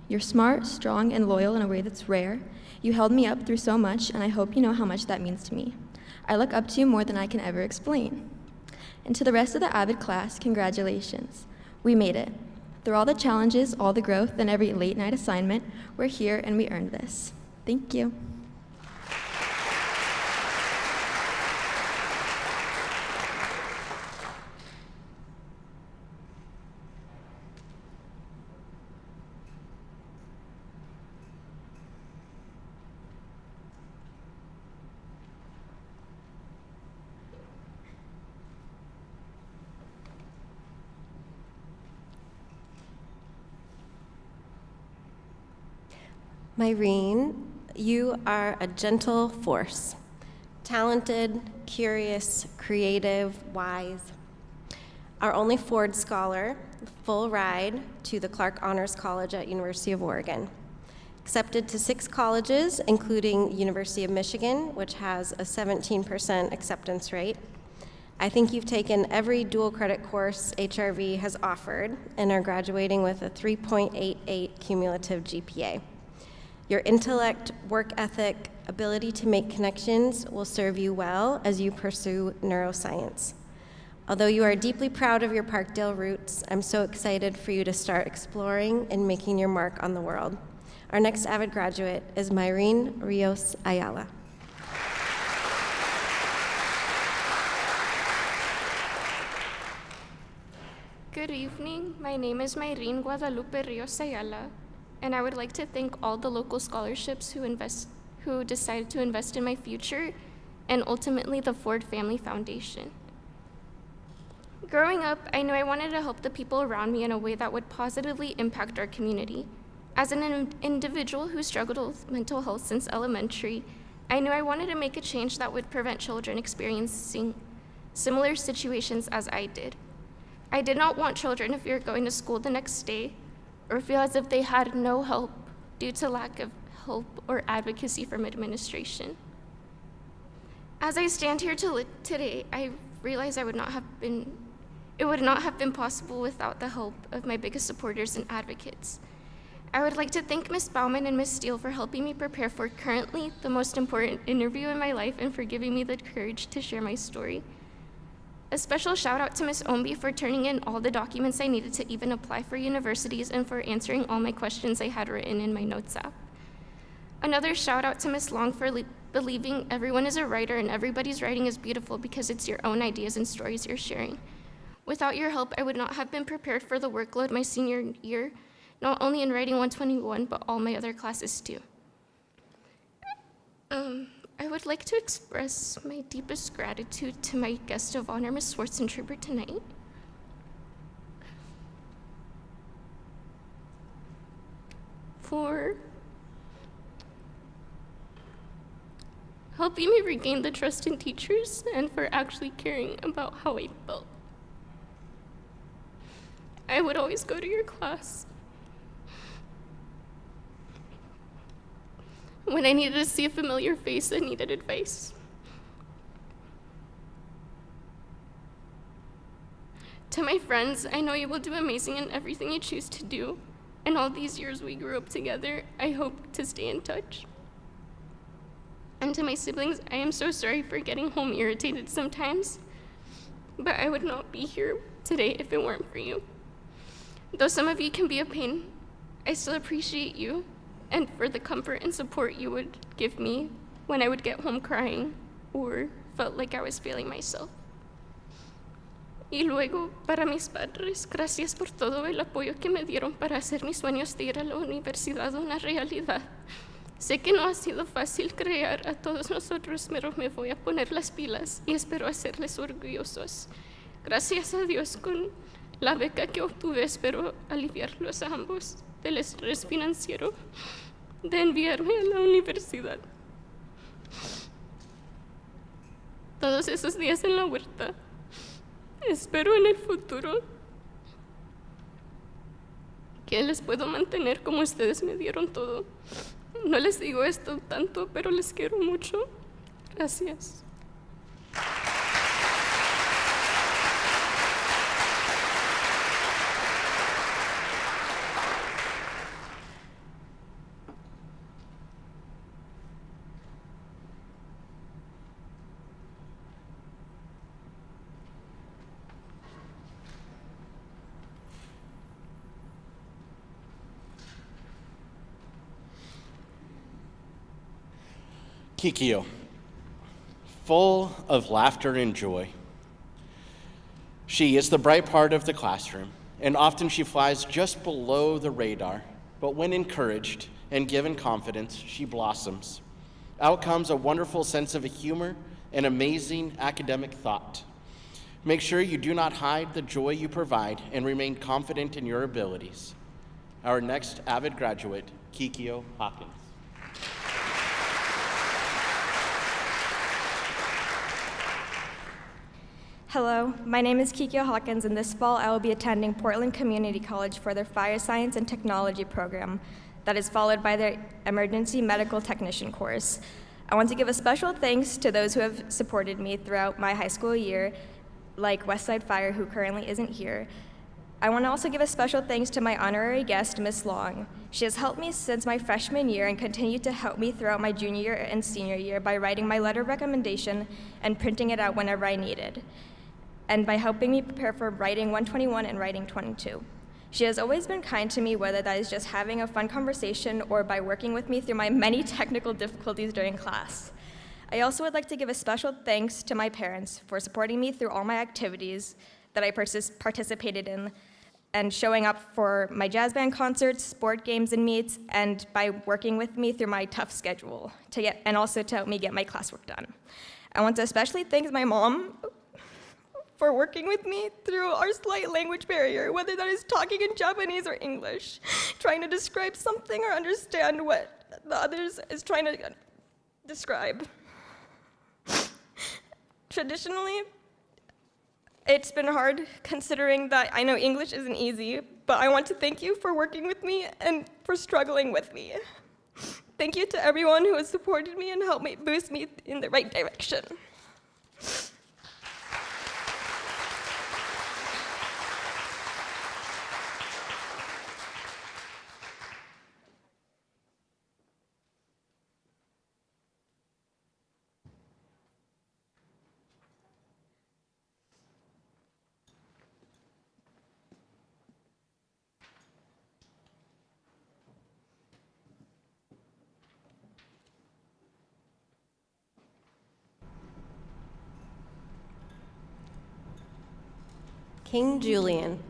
You're smart, strong, and loyal in a way that's rare. You held me up through so much, and I hope you know how much that means to me. I look up to you more than I can ever explain. And to the rest of the AVID class, congratulations. We made it. Through all the challenges, all the growth, and every late night assignment, we're here and we earned this. Thank you. Myrene, you are a gentle force, talented, curious, creative, wise. Our only Ford Scholar, full ride to the Clark Honors College at University of Oregon. Accepted to 6 colleges, including University of Michigan, which has a 17% acceptance rate. I think you've taken every dual credit course HRV has offered and are graduating with a 3.88 cumulative GPA. Your intellect, work ethic, ability to make connections will serve you well as you pursue neuroscience. Although you are deeply proud of your Parkdale roots, I'm so excited for you to start exploring and making your mark on the world. Our next AVID graduate is Myrene Rios Ayala. Good evening. My name is Myrene Guadalupe Rios Ayala, and I would like to thank all the local scholarships who decided to invest in my future, and ultimately the Ford Family Foundation. Growing up, I knew I wanted to help the people around me in a way that would positively impact our community. As an individual who struggled with mental health since elementary, I knew I wanted to make a change that would prevent children experiencing similar situations as I did. I did not want children to fear going to school the next day or feel as if they had no help due to lack of help or advocacy from administration. As I stand here today, I realize it would not have been possible without the help of my biggest supporters and advocates. I would like to thank Ms. Bauman and Ms. Steele for helping me prepare for currently the most important interview in my life and for giving me the courage to share my story. A special shout out to Ms. Ombi for turning in all the documents I needed to even apply for universities and for answering all my questions I had written in my notes app. Another shout out to Ms. Long for believing everyone is a writer and everybody's writing is beautiful because it's your own ideas and stories you're sharing. Without your help, I would not have been prepared for the workload my senior year, not only in writing 121, but all my other classes too. I would like to express my deepest gratitude to my guest of honor, Ms. Schwarzentrooper, tonight. For helping me regain the trust in teachers and for actually caring about how I felt. I would always go to your class when I needed to see a familiar face and needed advice. To my friends, I know you will do amazing in everything you choose to do, and all these years we grew up together, I hope to stay in touch. And to my siblings, I am so sorry for getting home irritated sometimes, but I would not be here today if it weren't for you. Though some of you can be a pain, I still appreciate you and for the comfort and support you would give me when I would get home crying or felt like I was failing myself. Y luego, para mis padres, gracias por todo el apoyo que me dieron para hacer mis sueños de ir a la universidad una realidad. Sé que no ha sido fácil crear a todos nosotros, pero me voy a poner las pilas y espero hacerles orgullosos. Gracias a Dios, con la beca que obtuve, espero aliviarlos a ambos del estrés financiero de enviarme a la universidad. Todos esos días en la huerta, espero en el futuro que les puedo mantener como ustedes me dieron todo. No les digo esto tanto, pero les quiero mucho. Gracias. Kikyo, full of laughter and joy. She is the bright part of the classroom, and often she flies just below the radar, but when encouraged and given confidence, she blossoms. Out comes a wonderful sense of humor and amazing academic thought. Make sure you do not hide the joy you provide and remain confident in your abilities. Our next AVID graduate, Kikyo Hawkins. Hello, my name is Kikyo Hawkins, and this fall I will be attending Portland Community College for their Fire Science and Technology program that is followed by their Emergency Medical Technician course. I want to give a special thanks to those who have supported me throughout my high school year, like Westside Fire, who currently isn't here. I want to also give a special thanks to my honorary guest, Ms. Long. She has helped me since my freshman year and continued to help me throughout my junior year and senior year by writing my letter of recommendation and printing it out whenever I needed. and by helping me prepare for writing 121 and writing 22. She has always been kind to me, whether that is just having a fun conversation or by working with me through my many technical difficulties during class. I also would like to give a special thanks to my parents for supporting me through all my activities that I participated in and showing up for my jazz band concerts, sport games and meets, and by working with me through my tough schedule and also to help me get my classwork done. I want to especially thank my mom for working with me through our slight language barrier, whether that is talking in Japanese or English, trying to describe something or understand what the others is trying to describe. Traditionally, it's been hard considering that I know English isn't easy, but I want to thank you for working with me and for struggling with me. Thank you to everyone who has supported me and helped me boost me in the right direction. King Julian.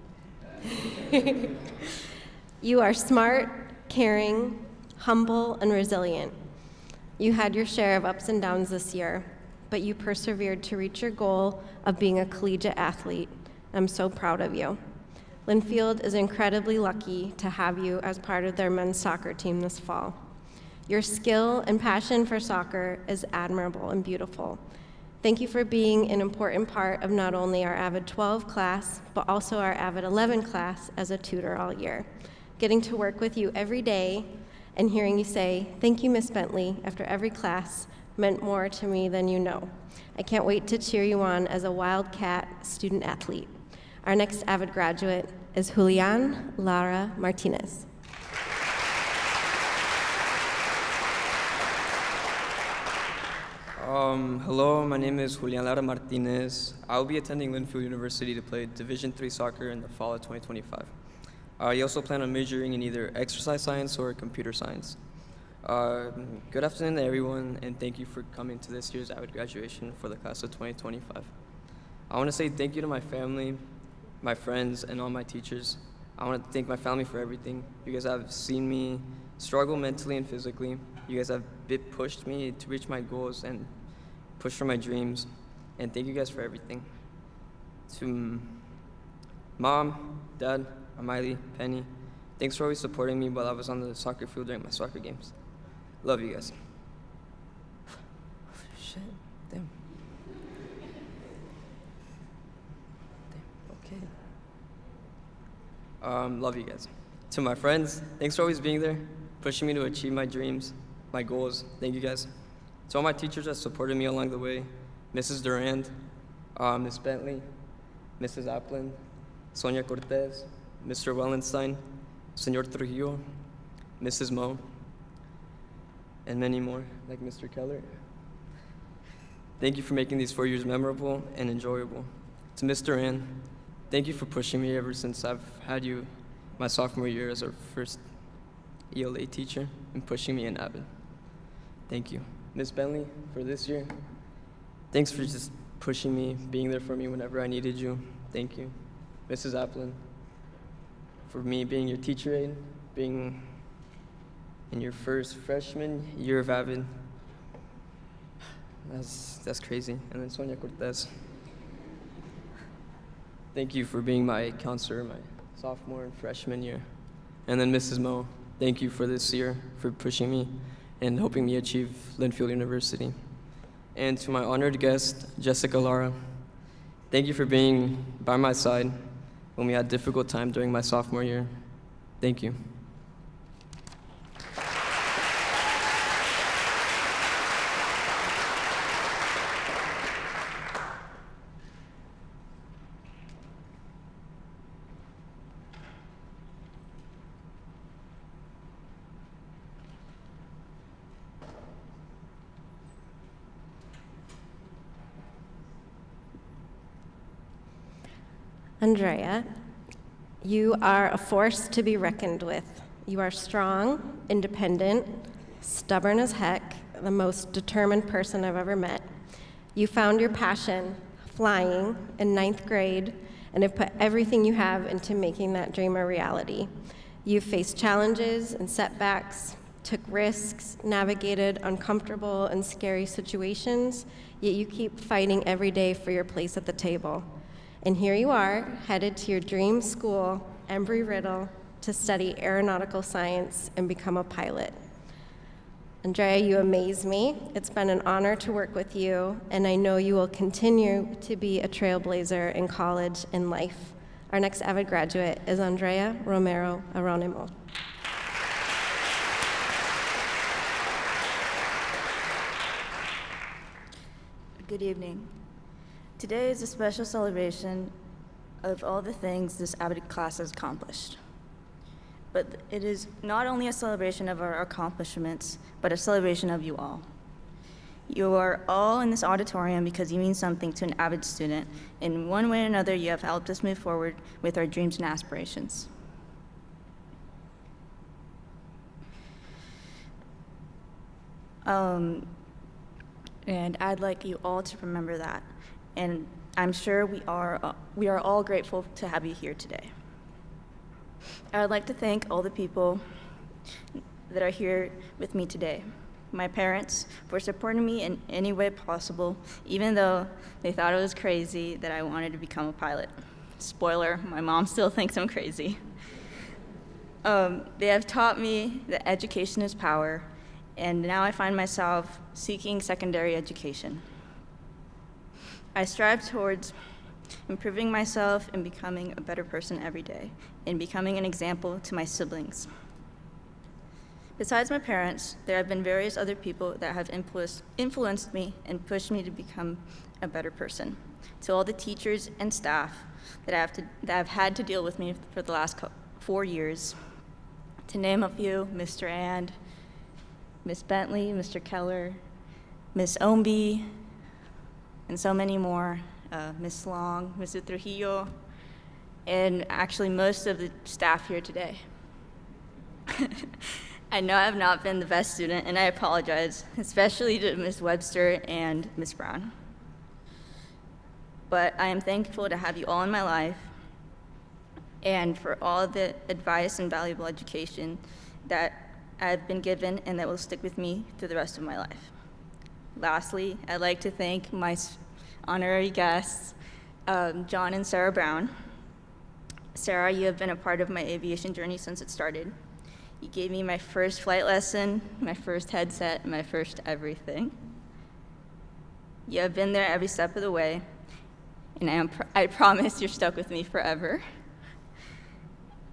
You are smart, caring, humble, and resilient. You had your share of ups and downs this year, but you persevered to reach your goal of being a collegiate athlete. I'm so proud of you. Linfield is incredibly lucky to have you as part of their men's soccer team this fall. Your skill and passion for soccer is admirable and beautiful. Thank you for being an important part of not only our AVID 12 class, but also our AVID 11 class as a tutor all year. Getting to work with you every day and hearing you say, "Thank you, Miss Bentley," after every class meant more to me than you know. I can't wait to cheer you on as a Wildcat student athlete. Our next AVID graduate is Julian Lara Martinez. Hello, my name is Julian Lara Martinez. I'll be attending Linfield University to play Division III soccer in the fall of 2025. I also plan on majoring in either exercise science or computer science. Good afternoon to everyone, and thank you for coming to this year's AVID graduation for the class of 2025. I want to say thank you to my family, my friends, and all my teachers. I want to thank my family for everything. You guys have seen me struggle mentally and physically. You guys have pushed me to reach my goals and push for my dreams, and thank you guys for everything. To Mom, Dad, Amiley, Penny, thanks for always supporting me while I was on the soccer field during my soccer games. Love you guys. Shit, damn. Okay. Love you guys. To my friends, thanks for always being there, pushing me to achieve my dreams, my goals. Thank you guys. To all my teachers that supported me along the way, Mrs. Durand, Miss Bentley, Mrs. Applin, Sonia Cortez, Mr. Wellenstein, Senor Trujillo, Mrs. Moe, and many more, like Mr. Keller. Thank you for making these 4 years memorable and enjoyable. To Mr. Ann, thank you for pushing me ever since I've had you my sophomore year as our first ELA teacher and pushing me in AVID. Thank you. Ms. Bentley, for this year, thanks for just pushing me, being there for me whenever I needed you. Thank you. Mrs. Applin, for me being your teacher aide, being in your first freshman year of AVID. That's crazy. And then Sonia Cortez, thank you for being my counselor my sophomore and freshman year. And then Mrs. Moe, thank you for this year, for pushing me and helping me achieve Linfield University. And to my honored guest, Jessica Lara, thank you for being by my side when we had a difficult time during my sophomore year. Thank you. Andrea, you are a force to be reckoned with. You are strong, independent, stubborn as heck, the most determined person I've ever met. You found your passion flying in 9th grade and have put everything you have into making that dream a reality. You've faced challenges and setbacks, took risks, navigated uncomfortable and scary situations, yet you keep fighting every day for your place at the table. And here you are, headed to your dream school, Embry-Riddle, to study aeronautical science and become a pilot. Andrea, you amaze me. It's been an honor to work with you, and I know you will continue to be a trailblazer in college and life. Our next AVID graduate is Andrea Romero Aronimo. Good evening. Today is a special celebration of all the things this AVID class has accomplished. But it is not only a celebration of our accomplishments, but a celebration of you all. You are all in this auditorium because you mean something to an AVID student. In one way or another, you have helped us move forward with our dreams and aspirations. And I'd like you all to remember that. And I'm sure we are all grateful to have you here today. I would like to thank all the people that are here with me today. My parents for supporting me in any way possible, even though they thought it was crazy that I wanted to become a pilot. Spoiler, my mom still thinks I'm crazy. They have taught me that education is power, and now I find myself seeking secondary education. I strive towards improving myself and becoming a better person every day, and becoming an example to my siblings. Besides my parents, there have been various other people that have influenced me and pushed me to become a better person. To all the teachers and staff that have had to deal with me for the last 4 years, to name a few, Mr. And, Miss Bentley, Mr. Keller, Miss Omby, and so many more, Miss Long, Mr. Trujillo, and actually most of the staff here today. I know I have not been the best student, and I apologize, especially to Miss Webster and Miss Brown. But I am thankful to have you all in my life, and for all the advice and valuable education that I've been given and that will stick with me through the rest of my life. Lastly, I'd like to thank my honorary guests, John and Sarah Brown. Sarah, you have been a part of my aviation journey since it started. You gave me my first flight lesson, my first headset, my first everything. You have been there every step of the way, and I promise you're stuck with me forever.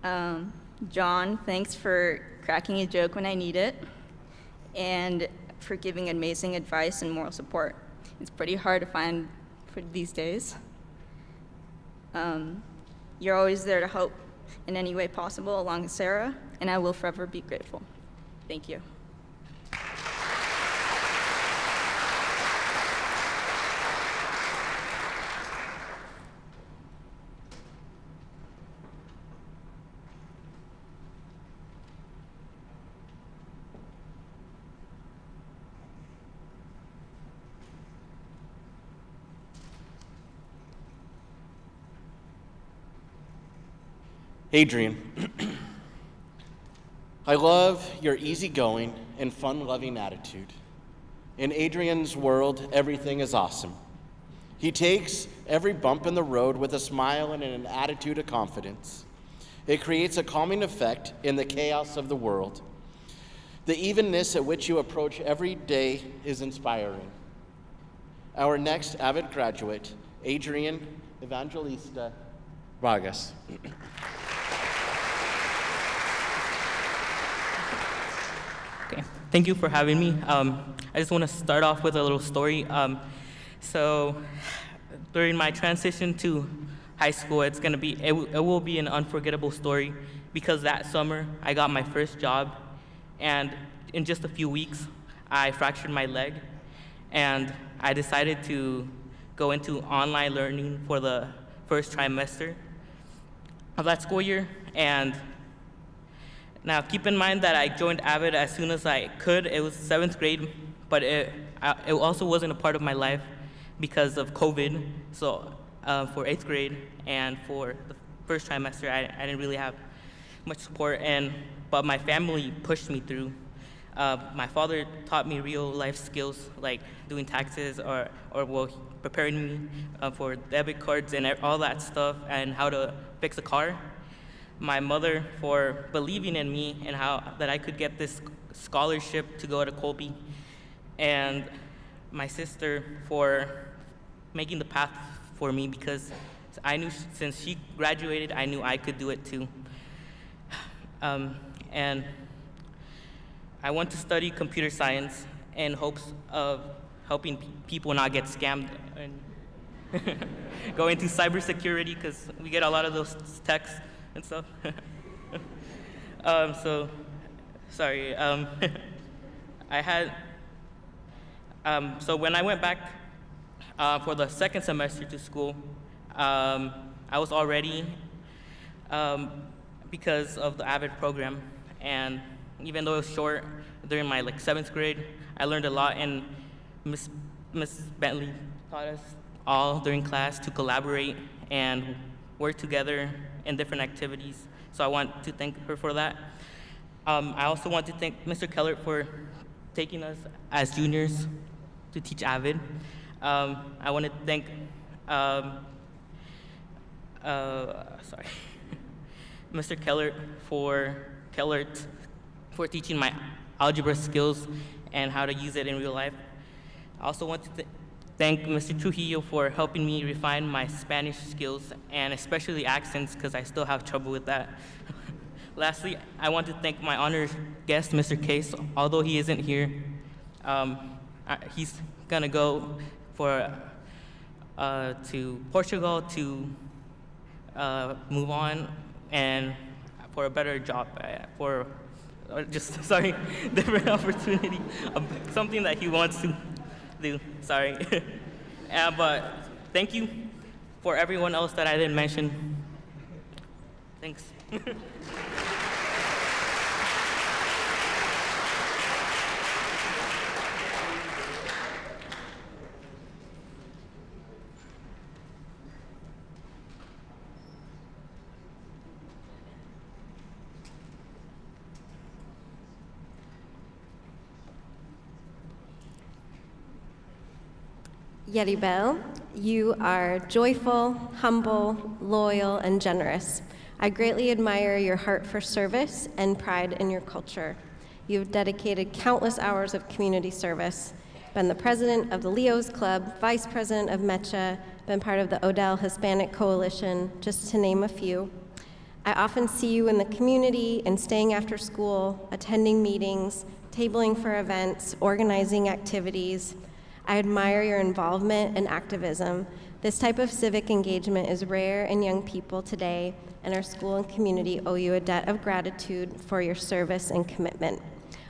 John, thanks for cracking a joke when I need it, and for giving amazing advice and moral support. It's pretty hard to find for these days. You're always there to help in any way possible, along with Sarah, and I will forever be grateful. Thank you. Adrian, I love your easygoing and fun-loving attitude. In Adrian's world, everything is awesome. He takes every bump in the road with a smile and an attitude of confidence. It creates a calming effect in the chaos of the world. The evenness at which you approach every day is inspiring. Our next AVID graduate, Adrian Evangelista Vargas. Okay, thank you for having me. I just want to start off with a little story. So during my transition to high school, it will be an unforgettable story because that summer I got my first job, and in just a few weeks, I fractured my leg, and I decided to go into online learning for the first trimester. of that school year. And now keep in mind that I joined AVID as soon as I could. It was 7th grade, but it also wasn't a part of my life because of COVID. So for 8th grade and for the first trimester, I didn't really have much support, but my family pushed me through. My father taught me real life skills like doing taxes or preparing me for debit cards and all that stuff and how to fix a car. My mother for believing in me and how that I could get this scholarship to go to Colby. And my sister for making the path for me, because I knew since she graduated, I knew I could do it too. And I want to study computer science in hopes of helping people not get scammed and go into cybersecurity, because we get a lot of those texts and stuff. Sorry. So when I went back for the second semester to school, I was all ready because of the AVID program. And even though it was short, during my 7th grade, I learned a lot, and Miss Bentley taught us all during class to collaborate and work together in different activities. So I want to thank her for that. I also want to thank Mr. Keller for taking us as juniors to teach AVID. I want to thank Mr. Keller for teaching my algebra skills and how to use it in real life. I also want to thank Mr. Trujillo for helping me refine my Spanish skills and especially accents, because I still have trouble with that. Lastly, I want to thank my honored guest, Mr. Case. Although he isn't here, he's gonna go to Portugal to move on and for a better job, different opportunity, something that he wants to do. Sorry. But thank you for everyone else that I didn't mention. Thanks. Yeribel, you are joyful, humble, loyal, and generous. I greatly admire your heart for service and pride in your culture. You've dedicated countless hours of community service, been the president of the Leo's Club, vice president of MECHA, been part of the Odell Hispanic Coalition, just to name a few. I often see you in the community and staying after school, attending meetings, tabling for events, organizing activities. I admire your involvement and activism. This type of civic engagement is rare in young people today, and our school and community owe you a debt of gratitude for your service and commitment.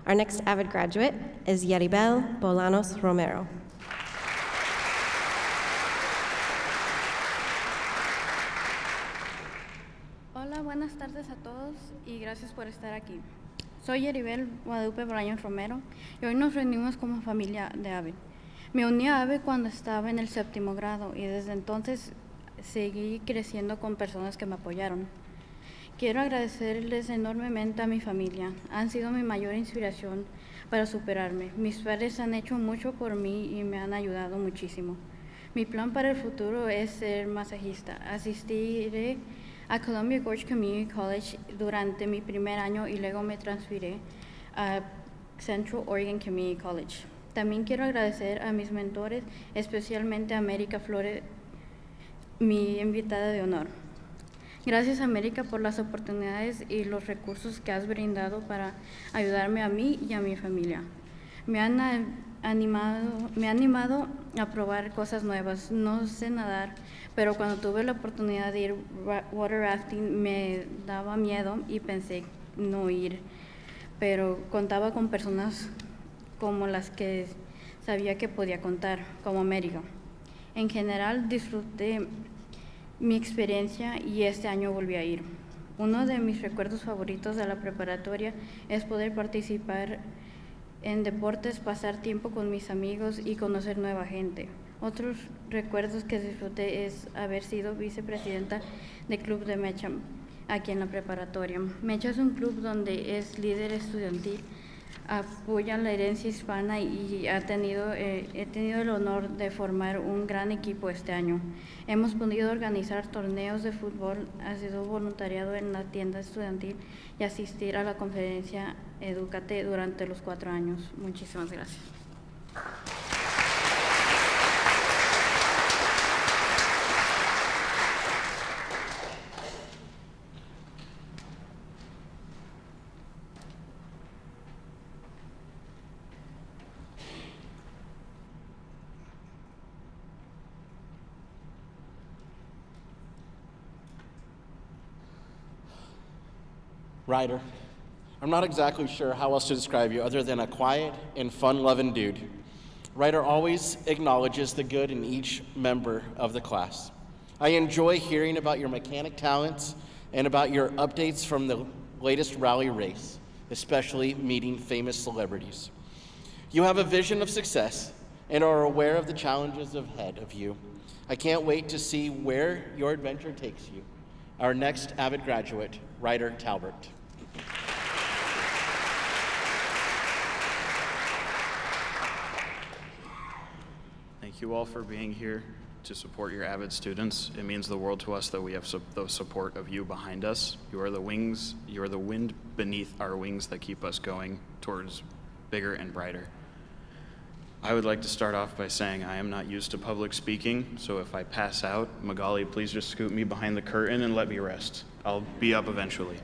Our next AVID graduate is Yeribel Bolanos Romero. Hola, buenas tardes a todos y gracias por estar aquí. Soy Yeribel Guadalupe Bolaños Romero y hoy nos reunimos como familia de AVID. Me uní a AVID cuando estaba en el 7º grado y desde entonces seguí creciendo con personas que me apoyaron. Quiero agradecerles enormemente a mi familia. Han sido mi mayor inspiración para superarme. Mis padres han hecho mucho por mí y me han ayudado muchísimo. Mi plan para el futuro es ser masajista. Asistiré a Columbia Gorge Community College durante mi primer año y luego me transferiré a Central Oregon Community College. También quiero agradecer a mis mentores, especialmente a América Flores, mi invitada de honor. Gracias, América, por las oportunidades y los recursos que has brindado para ayudarme a mí y a mi familia. Me han animado a probar cosas nuevas. No sé nadar, pero cuando tuve la oportunidad de ir water rafting me daba miedo y pensé no ir, pero contaba con personas como las que sabía que podía contar, como América. En general, disfruté mi experiencia y este año volví a ir. Uno de mis recuerdos favoritos de la preparatoria es poder participar en deportes, pasar tiempo con mis amigos y conocer nueva gente. Otros recuerdos que disfruté es haber sido vicepresidenta del Club de Mecha aquí en la preparatoria. Mecha es un club donde es líder estudiantil, apoya la herencia hispana y he tenido el honor de formar un gran equipo este año. Hemos podido organizar torneos de fútbol, ha sido voluntariado en la tienda estudiantil y asistir a la conferencia Edúcate durante los 4 años. Muchísimas gracias. Ryder, I'm not exactly sure how else to describe you other than a quiet and fun-loving dude. Ryder always acknowledges the good in each member of the class. I enjoy hearing about your mechanic talents and about your updates from the latest rally race, especially meeting famous celebrities. You have a vision of success and are aware of the challenges ahead of you. I can't wait to see where your adventure takes you. Our next AVID graduate, Ryder Talbert. Thank you all for being here to support your AVID students. It means the world to us that we have the support of you behind us. You are the wings, you are the wind beneath our wings that keep us going towards bigger and brighter. I would like to start off by saying I am not used to public speaking, so if I pass out, Magali, please just scoot me behind the curtain and let me rest. I'll be up eventually.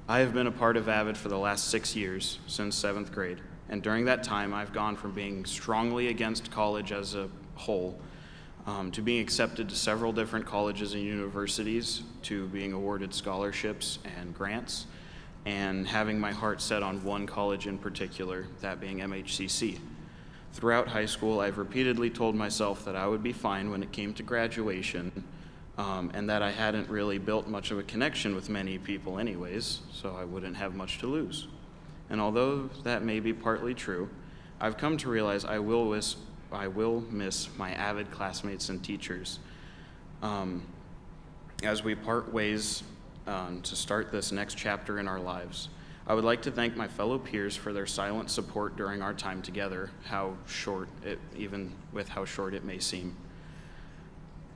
I have been a part of AVID for the last 6 years, since 7th grade, and during that time I've gone from being strongly against college as a whole to being accepted to several different colleges and universities, to being awarded scholarships and grants, and having my heart set on one college in particular, that being MHCC. Throughout high school, I've repeatedly told myself that I would be fine when it came to graduation, and that I hadn't really built much of a connection with many people anyways, so I wouldn't have much to lose. And although that may be partly true, I've come to realize I will miss my AVID classmates and teachers as we part ways to start this next chapter in our lives. I would like to thank my fellow peers for their silent support during our time together, even with how short it may seem.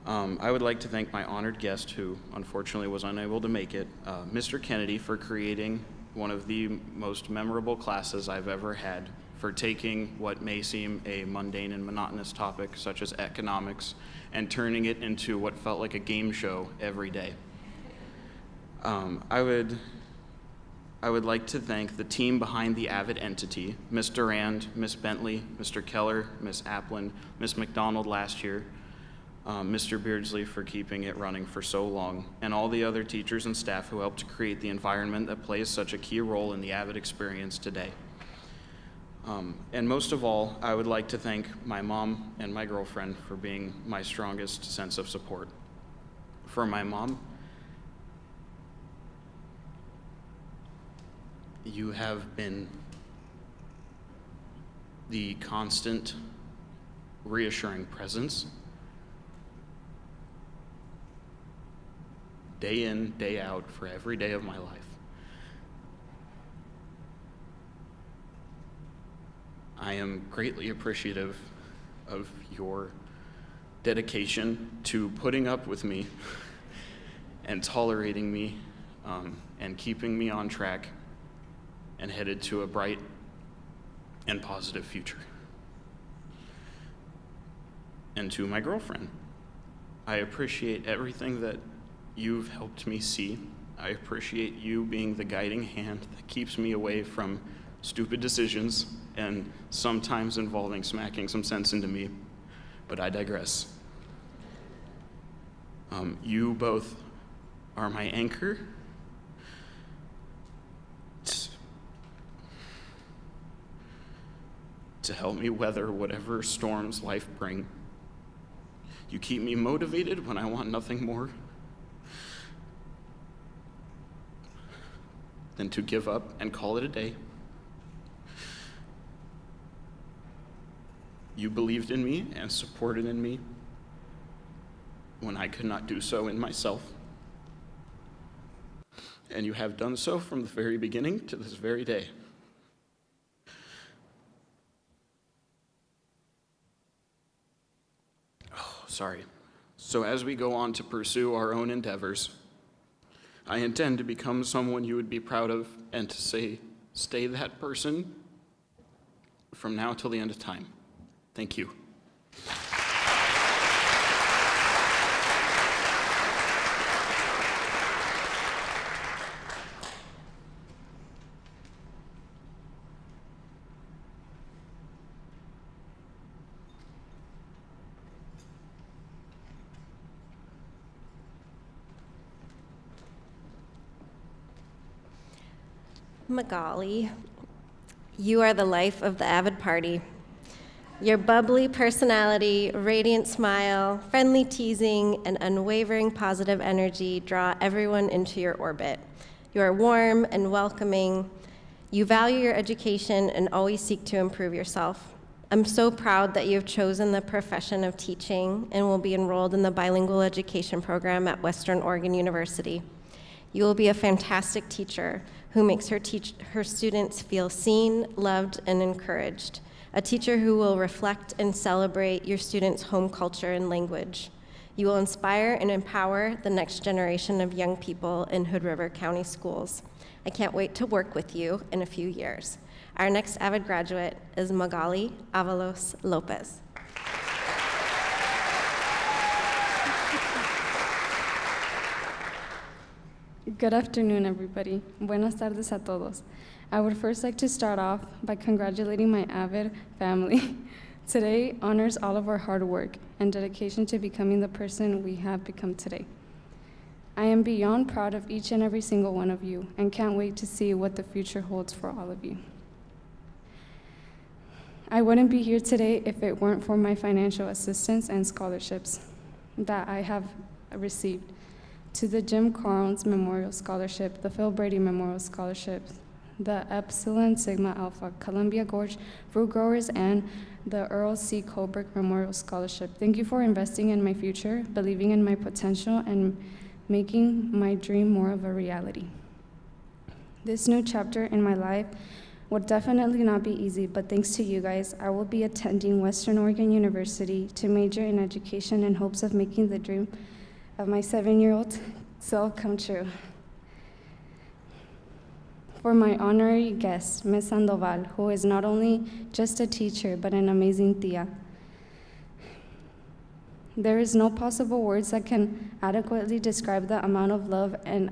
I would like to thank my honored guest, who unfortunately was unable to make it, Mr. Kennedy, for creating one of the most memorable classes I've ever had, for taking what may seem a mundane and monotonous topic, such as economics, and turning it into what felt like a game show every day. I would like to thank the team behind the AVID entity, Ms. Durand, Ms. Bentley, Mr. Keller, Ms. Applin, Ms. McDonald last year, Mr. Beardsley for keeping it running for so long, and all the other teachers and staff who helped to create the environment that plays such a key role in the AVID experience today. And most of all, I would like to thank my mom and my girlfriend for being my strongest sense of support. For my mom, you have been the constant, reassuring presence, day in, day out, for every day of my life. I am greatly appreciative of your dedication to putting up with me and tolerating me and keeping me on track and headed to a bright and positive future. And to my girlfriend, I appreciate everything that you've helped me see. I appreciate you being the guiding hand that keeps me away from stupid decisions and sometimes involving smacking some sense into me, but I digress. You both are my anchor to help me weather whatever storms life bring. You keep me motivated when I want nothing more than to give up and call it a day. You believed in me and supported in me when I could not do so in myself. And you have done so from the very beginning to this very day. Sorry. So as we go on to pursue our own endeavors, I intend to become someone you would be proud of and to say, stay that person from now till the end of time. Thank you. Magali, you are the life of the AVID party. Your bubbly personality, radiant smile, friendly teasing, and unwavering positive energy draw everyone into your orbit. You are warm and welcoming. You value your education and always seek to improve yourself. I'm so proud that you have chosen the profession of teaching and will be enrolled in the bilingual education program at Western Oregon University. You will be a fantastic teacher who makes her students feel seen, loved, and encouraged. A teacher who will reflect and celebrate your students' home culture and language. You will inspire and empower the next generation of young people in Hood River County schools. I can't wait to work with you in a few years. Our next AVID graduate is Magali Avalos Lopez. Good afternoon, everybody. Buenas tardes a todos. I would first like to start off by congratulating my AVID family. Today honors all of our hard work and dedication to becoming the person we have become today. I am beyond proud of each and every single one of you and can't wait to see what the future holds for all of you. I wouldn't be here today if it weren't for my financial assistance and scholarships that I have received. To the Jim Carnes Memorial Scholarship, the Phil Brady Memorial Scholarship, the Epsilon Sigma Alpha Columbia Gorge Fruit Growers, and the Earl C. Colbert Memorial Scholarship. Thank you for investing in my future, believing in my potential, and making my dream more of a reality. This new chapter in my life will definitely not be easy, but thanks to you guys, I will be attending Western Oregon University to major in education in hopes of making the dream of my 7-year-old self come true. For my honorary guest, Ms. Sandoval, who is not only just a teacher, but an amazing tia. There is no possible words that can adequately describe the amount of love and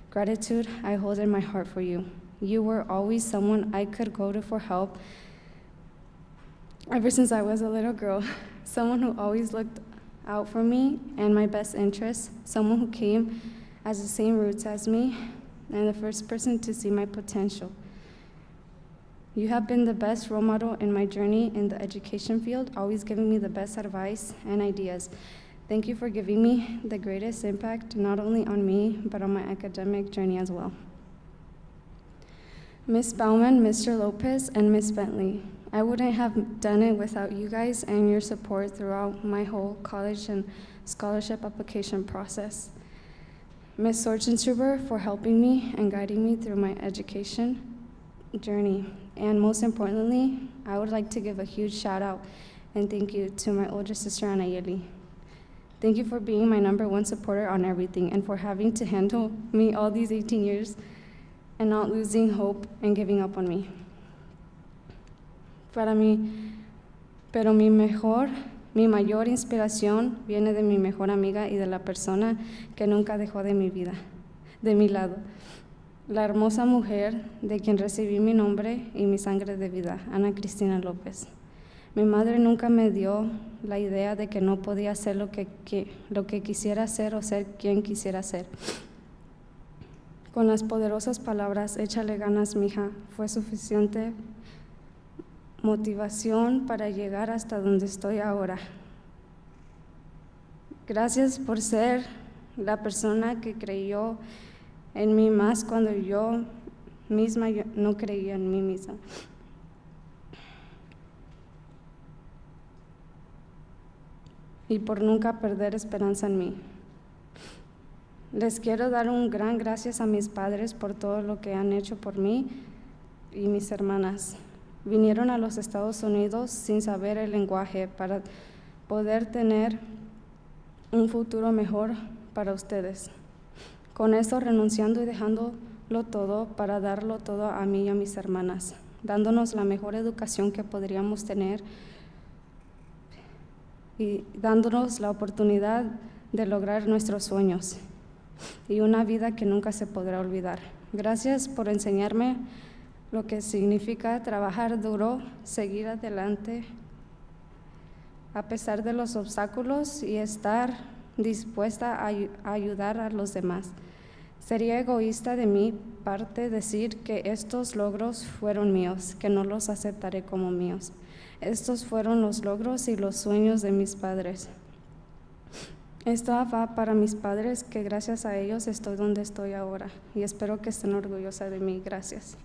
gratitude I hold in my heart for you. You were always someone I could go to for help ever since I was a little girl, someone who always looked out for me and my best interests, someone who came as the same roots as me, and the first person to see my potential. You have been the best role model in my journey in the education field, always giving me the best advice and ideas. Thank you for giving me the greatest impact, not only on me, but on my academic journey as well. Ms. Bauman, Mr. Lopez, and Ms. Bentley, I wouldn't have done it without you guys and your support throughout my whole college and scholarship application process. Ms. Sorgenstruber for helping me and guiding me through my education journey. And most importantly, I would like to give a huge shout out and thank you to my older sister, Anayeli. Thank you for being my #1 supporter on everything and for having to handle me all these 18 years and not losing hope and giving up on me. Pero mi mayor inspiración viene de mi mejor amiga y de la persona que nunca dejó de mi lado. La hermosa mujer de quien recibí mi nombre y mi sangre de vida, Ana Cristina López. Mi madre nunca me dio la idea de que no podía hacer lo que quisiera hacer o ser quien quisiera ser. Con las poderosas palabras, échale ganas, mija, fue suficiente motivación para llegar hasta donde estoy ahora. Gracias por ser la persona que creyó en mí más cuando yo misma no creía en mí misma. Y por nunca perder esperanza en mí. Les quiero dar un gran gracias a mis padres por todo lo que han hecho por mí y mis hermanas. Vinieron a los Estados Unidos sin saber el lenguaje para poder tener un futuro mejor para ustedes. Con eso renunciando y dejándolo todo para darlo todo a mí y a mis hermanas, dándonos la mejor educación que podríamos tener y dándonos la oportunidad de lograr nuestros sueños y una vida que nunca se podrá olvidar. Gracias por enseñarme lo que significa trabajar duro, seguir adelante a pesar de los obstáculos y estar dispuesta a ayudar a los demás. Sería egoísta de mi parte decir que estos logros fueron míos, que no los aceptaré como míos. Estos fueron los logros y los sueños de mis padres. Esto va para mis padres, que gracias a ellos estoy donde estoy ahora y espero que estén orgullosos de mí. Gracias.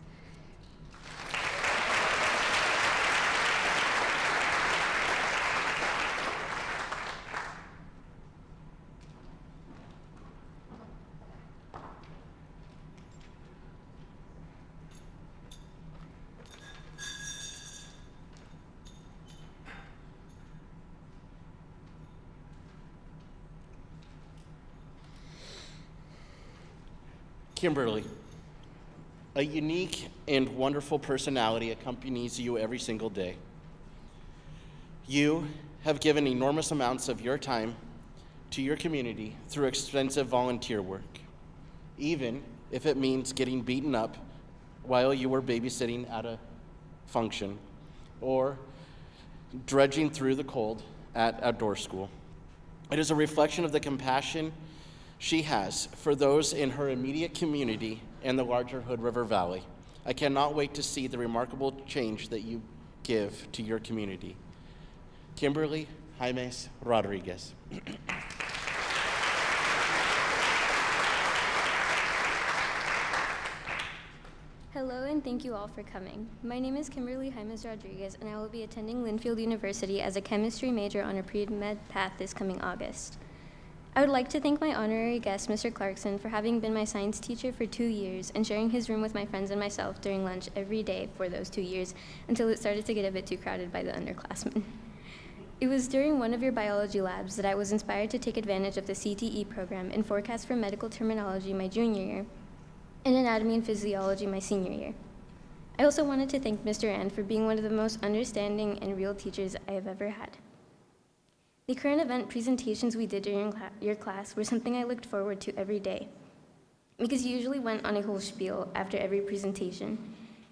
Kimberly, a unique and wonderful personality accompanies you every single day. You have given enormous amounts of your time to your community through extensive volunteer work, even if it means getting beaten up while you were babysitting at a function or dredging through the cold at outdoor school. It is a reflection of the compassion she has for those in her immediate community and the larger Hood River Valley. I cannot wait to see the remarkable change that you give to your community. Kimberly Jaimes Rodriguez. Hello and thank you all for coming. My name is Kimberly Jaimes Rodriguez and I will be attending Linfield University as a chemistry major on a pre-med path this coming August. I would like to thank my honorary guest, Mr. Clarkson, for having been my science teacher for 2 years and sharing his room with my friends and myself during lunch every day for those 2 years until it started to get a bit too crowded by the underclassmen. It was during one of your biology labs that I was inspired to take advantage of the CTE program in forecast for medical terminology my junior year and anatomy and physiology my senior year. I also wanted to thank Mr. Rand for being one of the most understanding and real teachers I have ever had. The current event presentations we did during your class were something I looked forward to every day, because you usually went on a whole spiel after every presentation,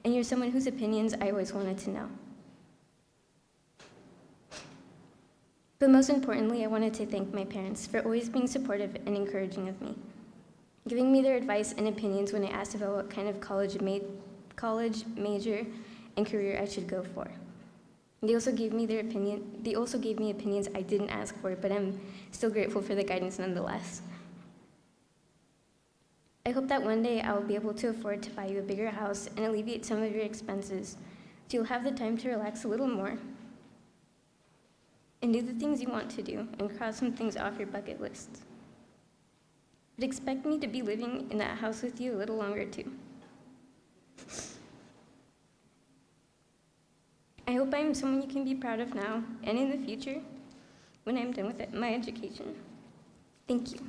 and you're someone whose opinions I always wanted to know. But most importantly, I wanted to thank my parents for always being supportive and encouraging of me, giving me their advice and opinions when I asked about what kind of college major and career I should go for. They also gave me opinions I didn't ask for, but I'm still grateful for the guidance nonetheless. I hope that one day I will be able to afford to buy you a bigger house and alleviate some of your expenses, so you'll have the time to relax a little more and do the things you want to do and cross some things off your bucket list. But expect me to be living in that house with you a little longer too. I hope I'm someone you can be proud of now and in the future when I'm done with my education. Thank you.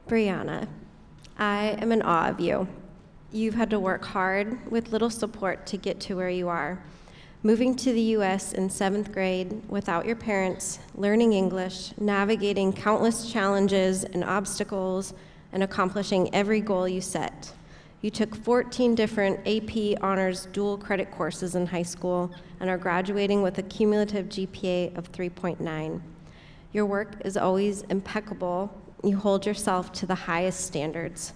Brianna, I am in awe of you. You've had to work hard with little support to get to where you are. Moving to the U.S. in 7th grade without your parents, learning English, navigating countless challenges and obstacles, and accomplishing every goal you set. You took 14 different AP honors dual credit courses in high school and are graduating with a cumulative GPA of 3.9. Your work is always impeccable. You hold yourself to the highest standards.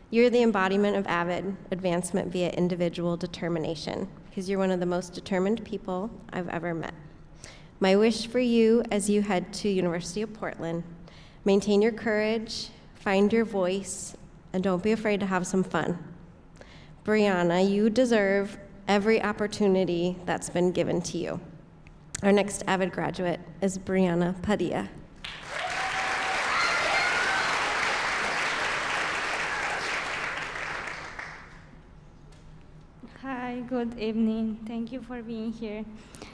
You're the embodiment of AVID, advancement via individual determination, because you're one of the most determined people I've ever met. My wish for you as you head to University of Portland, maintain your courage, find your voice, and don't be afraid to have some fun. Brianna, you deserve every opportunity that's been given to you. Our next AVID graduate is Brianna Padilla. Hi, good evening. Thank you for being here.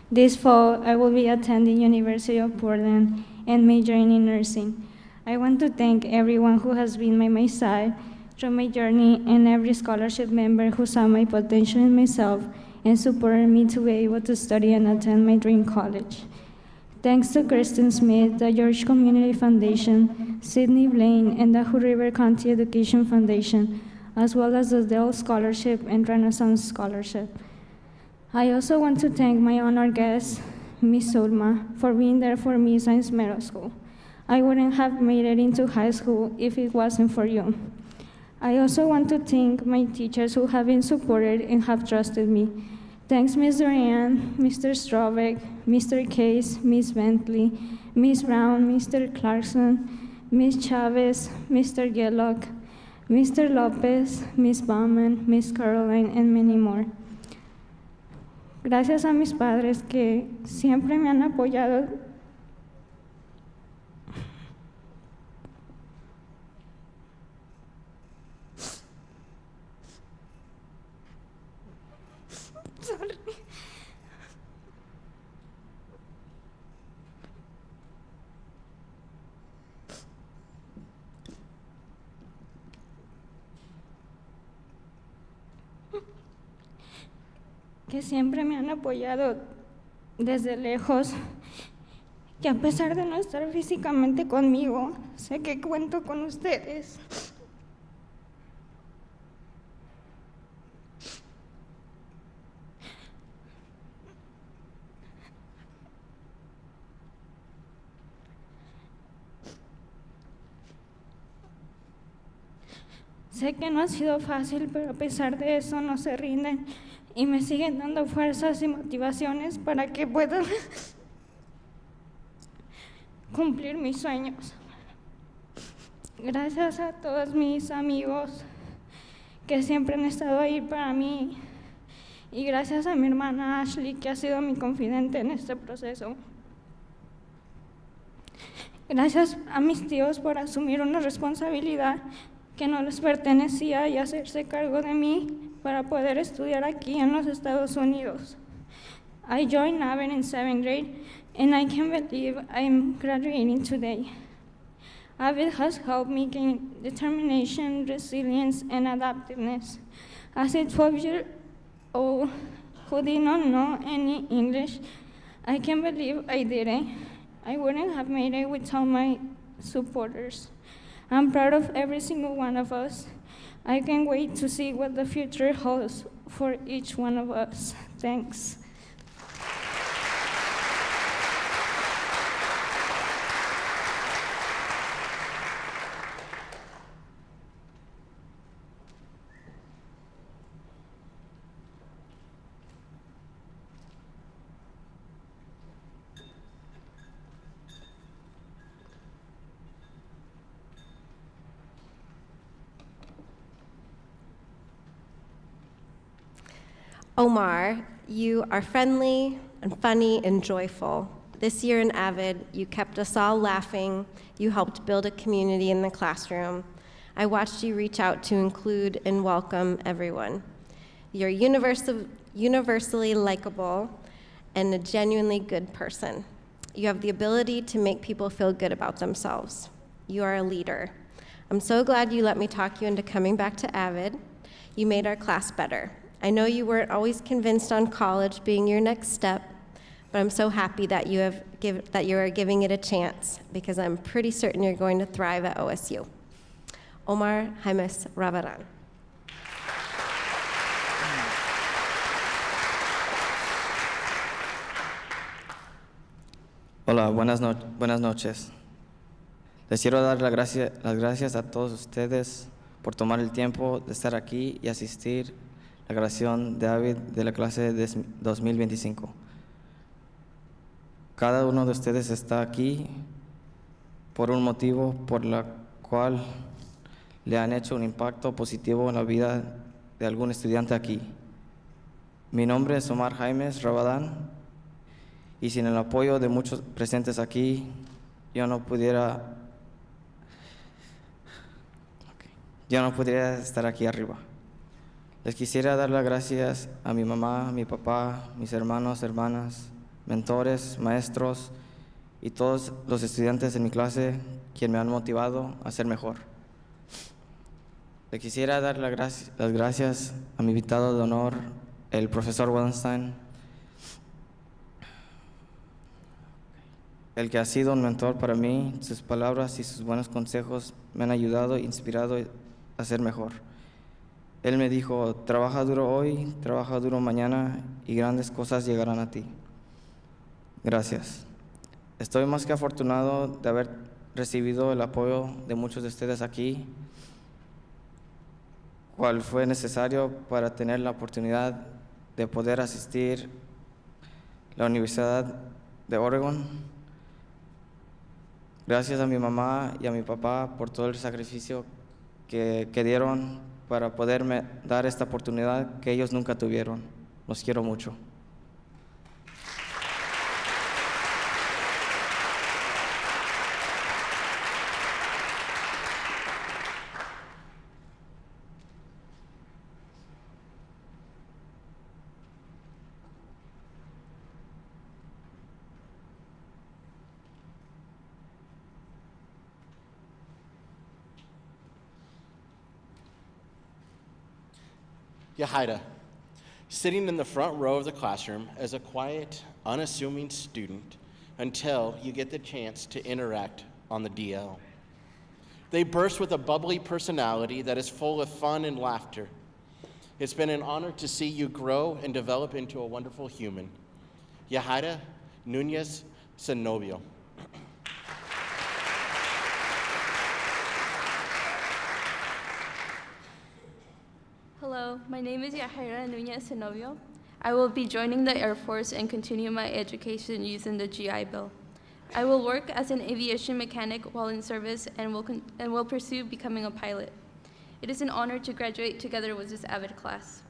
This fall, I will be attending University of Portland and majoring in nursing. I want to thank everyone who has been by my side through my journey and every scholarship member who saw my potential in myself and supported me to be able to study and attend my dream college. Thanks to Kristen Smith, the George Community Foundation, Sidney Blaine, and the Hood River County Education Foundation, as well as the Dell Scholarship and Renaissance Scholarship. I also want to thank my honored guest, Ms. Solma, for being there for me since middle school. I wouldn't have made it into high school if it wasn't for you. I also want to thank my teachers who have been supported and have trusted me. Thanks, Ms. Duran, Mr. Strobeck, Mr. Case, Ms. Bentley, Ms. Brown, Mr. Clarkson, Ms. Chavez, Mr. Gellock, Mr. Lopez, Ms. Bauman, Ms. Caroline, and many more. Gracias a mis padres que siempre me han apoyado. Sorry. Que siempre me han apoyado desde lejos, que a pesar de no estar físicamente conmigo, sé que cuento con ustedes. Sé que no ha sido fácil, pero a pesar de eso no se rinden y me siguen dando fuerzas y motivaciones para que pueda cumplir mis sueños. Gracias a todos mis amigos que siempre han estado ahí para mí y gracias a mi hermana Ashley, que ha sido mi confidente en este proceso. Gracias a mis tíos por asumir una responsabilidad que no les pertenecía y hacerse cargo de mí para poder estudiar aquí en los Estados Unidos. I joined AVID in 7th grade, and I can't believe I'm graduating today. AVID has helped me gain determination, resilience, and adaptiveness. As a 12-year-old who did not know any English, I can't believe I did it. I wouldn't have made it without my supporters. I'm proud of every single one of us. I can't wait to see what the future holds for each one of us. Thanks. Omar, you are friendly and funny and joyful. This year in AVID, you kept us all laughing. You helped build a community in the classroom. I watched you reach out to include and welcome everyone. You're universally likable and a genuinely good person. You have the ability to make people feel good about themselves. You are a leader. I'm so glad you let me talk you into coming back to AVID. You made our class better. I know you weren't always convinced on college being your next step, but I'm so happy that you are giving it a chance because I'm pretty certain you're going to thrive at OSU. Omar Jaimes Ravaran. Hola, buenas noches. Les quiero dar las gracias a todos ustedes por tomar el tiempo de estar aquí y asistir a la graduación de AVID de la clase de 2025. Cada uno de ustedes está aquí por un motivo por el cual le han hecho un impacto positivo en la vida de algún estudiante aquí. Mi nombre es Omar Jaimes Rabadán y sin el apoyo de muchos presentes aquí, yo no pudiera estar aquí arriba. Les quisiera dar las gracias a mi mamá, a mi papá, mis hermanos, hermanas, mentores, maestros y todos los estudiantes en mi clase quienes me han motivado a ser mejor. Le quisiera dar las gracias a mi invitado de honor, el profesor Wallenstein, el que ha sido un mentor para mí. Sus palabras y sus buenos consejos me han ayudado e inspirado a ser mejor. Él me dijo, trabaja duro hoy, trabaja duro mañana y grandes cosas llegarán a ti. Gracias. Estoy más que afortunado de haber recibido el apoyo de muchos de ustedes aquí, cual fue necesario para tener la oportunidad de poder asistir a la Universidad de Oregon. Gracias a mi mamá y a mi papá por todo el sacrificio que dieron para poderme dar esta oportunidad que ellos nunca tuvieron. Los quiero mucho. Yahida, sitting in the front row of the classroom as a quiet, unassuming student until you get the chance to interact on the DL. They burst with a bubbly personality that is full of fun and laughter. It's been an honor to see you grow and develop into a wonderful human. Yahida Nunez Zenobio. Hello, my name is Yahaira Nunez Zenobio. I will be joining the Air Force and continue my education using the GI Bill. I will work as an aviation mechanic while in service and will pursue becoming a pilot. It is an honor to graduate together with this AVID class.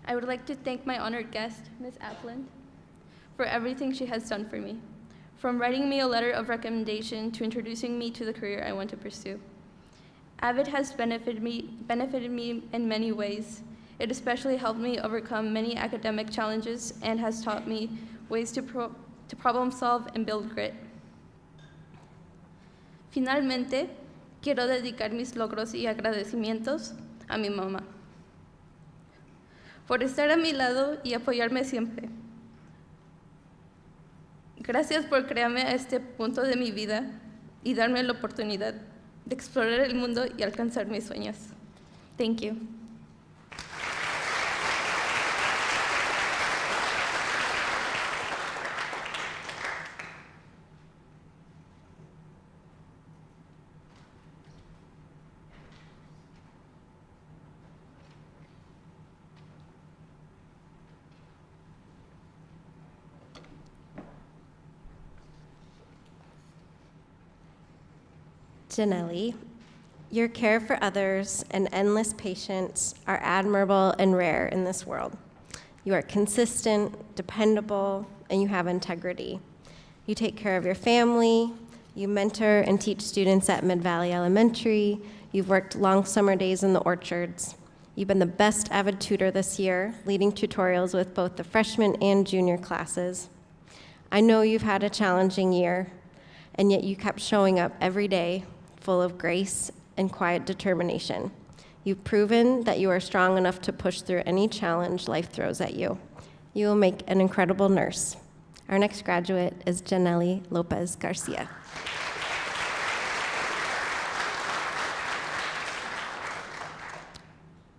I would like to thank my honored guest, Ms. Applin, for everything she has done for me, from writing me a letter of recommendation to introducing me to the career I want to pursue. AVID has benefited me in many ways. It especially helped me overcome many academic challenges and has taught me ways to problem solve and build grit. Finalmente, quiero dedicar mis logros y agradecimientos a mi mamá por estar a mi lado y apoyarme siempre. Gracias por crearme a este punto de mi vida y darme la oportunidad de explorar el mundo y alcanzar mis sueños. Thank you. Janelli, your care for others and endless patience are admirable and rare in this world. You are consistent, dependable, and you have integrity. You take care of your family, you mentor and teach students at Mid Valley Elementary, you've worked long summer days in the orchards. You've been the best AVID tutor this year, leading tutorials with both the freshman and junior classes. I know you've had a challenging year, and yet you kept showing up every day full of grace and quiet determination. You've proven that you are strong enough to push through any challenge life throws at you. You will make an incredible nurse. Our next graduate is Janelli Lopez Garcia.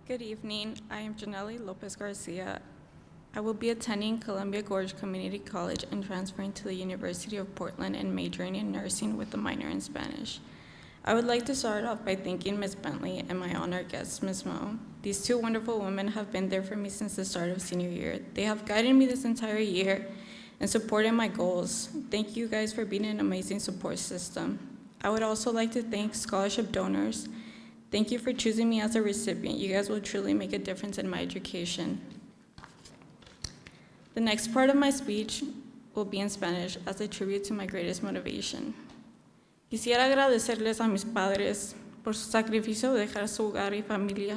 Good evening. I am Janelli Lopez Garcia. I will be attending Columbia Gorge Community College and transferring to the University of Portland and majoring in nursing with a minor in Spanish. I would like to start off by thanking Ms. Bentley and my honored guest, Ms. Moe. These two wonderful women have been there for me since the start of senior year. They have guided me this entire year and supported my goals. Thank you guys for being an amazing support system. I would also like to thank scholarship donors. Thank you for choosing me as a recipient. You guys will truly make a difference in my education. The next part of my speech will be in Spanish as a tribute to my greatest motivation. Quisiera agradecerles a mis padres por su sacrificio de dejar su hogar y familia,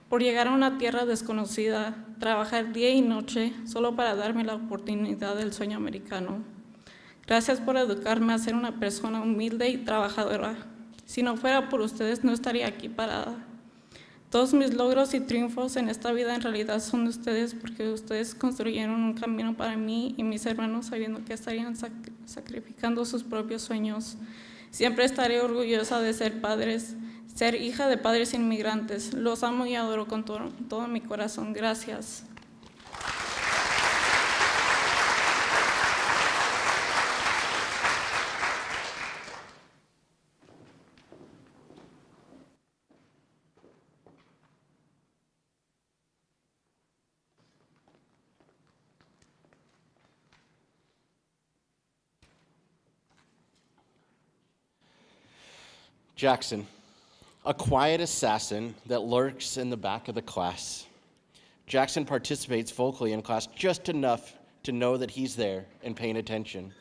por llegar a una tierra desconocida, trabajar día y noche solo para darme la oportunidad del sueño americano. Gracias por educarme a ser una persona humilde y trabajadora. Si no fuera por ustedes, no estaría aquí parada. Todos mis logros y triunfos en esta vida en realidad son de ustedes porque ustedes construyeron un camino para mí y mis hermanos sabiendo que estarían sacrificando sus propios sueños. Siempre estaré orgullosa de ser hija de padres inmigrantes. Los amo y adoro con todo mi corazón. Gracias. Jackson, a quiet assassin that lurks in the back of the class. Jackson participates vocally in class just enough to know that he's there and paying attention.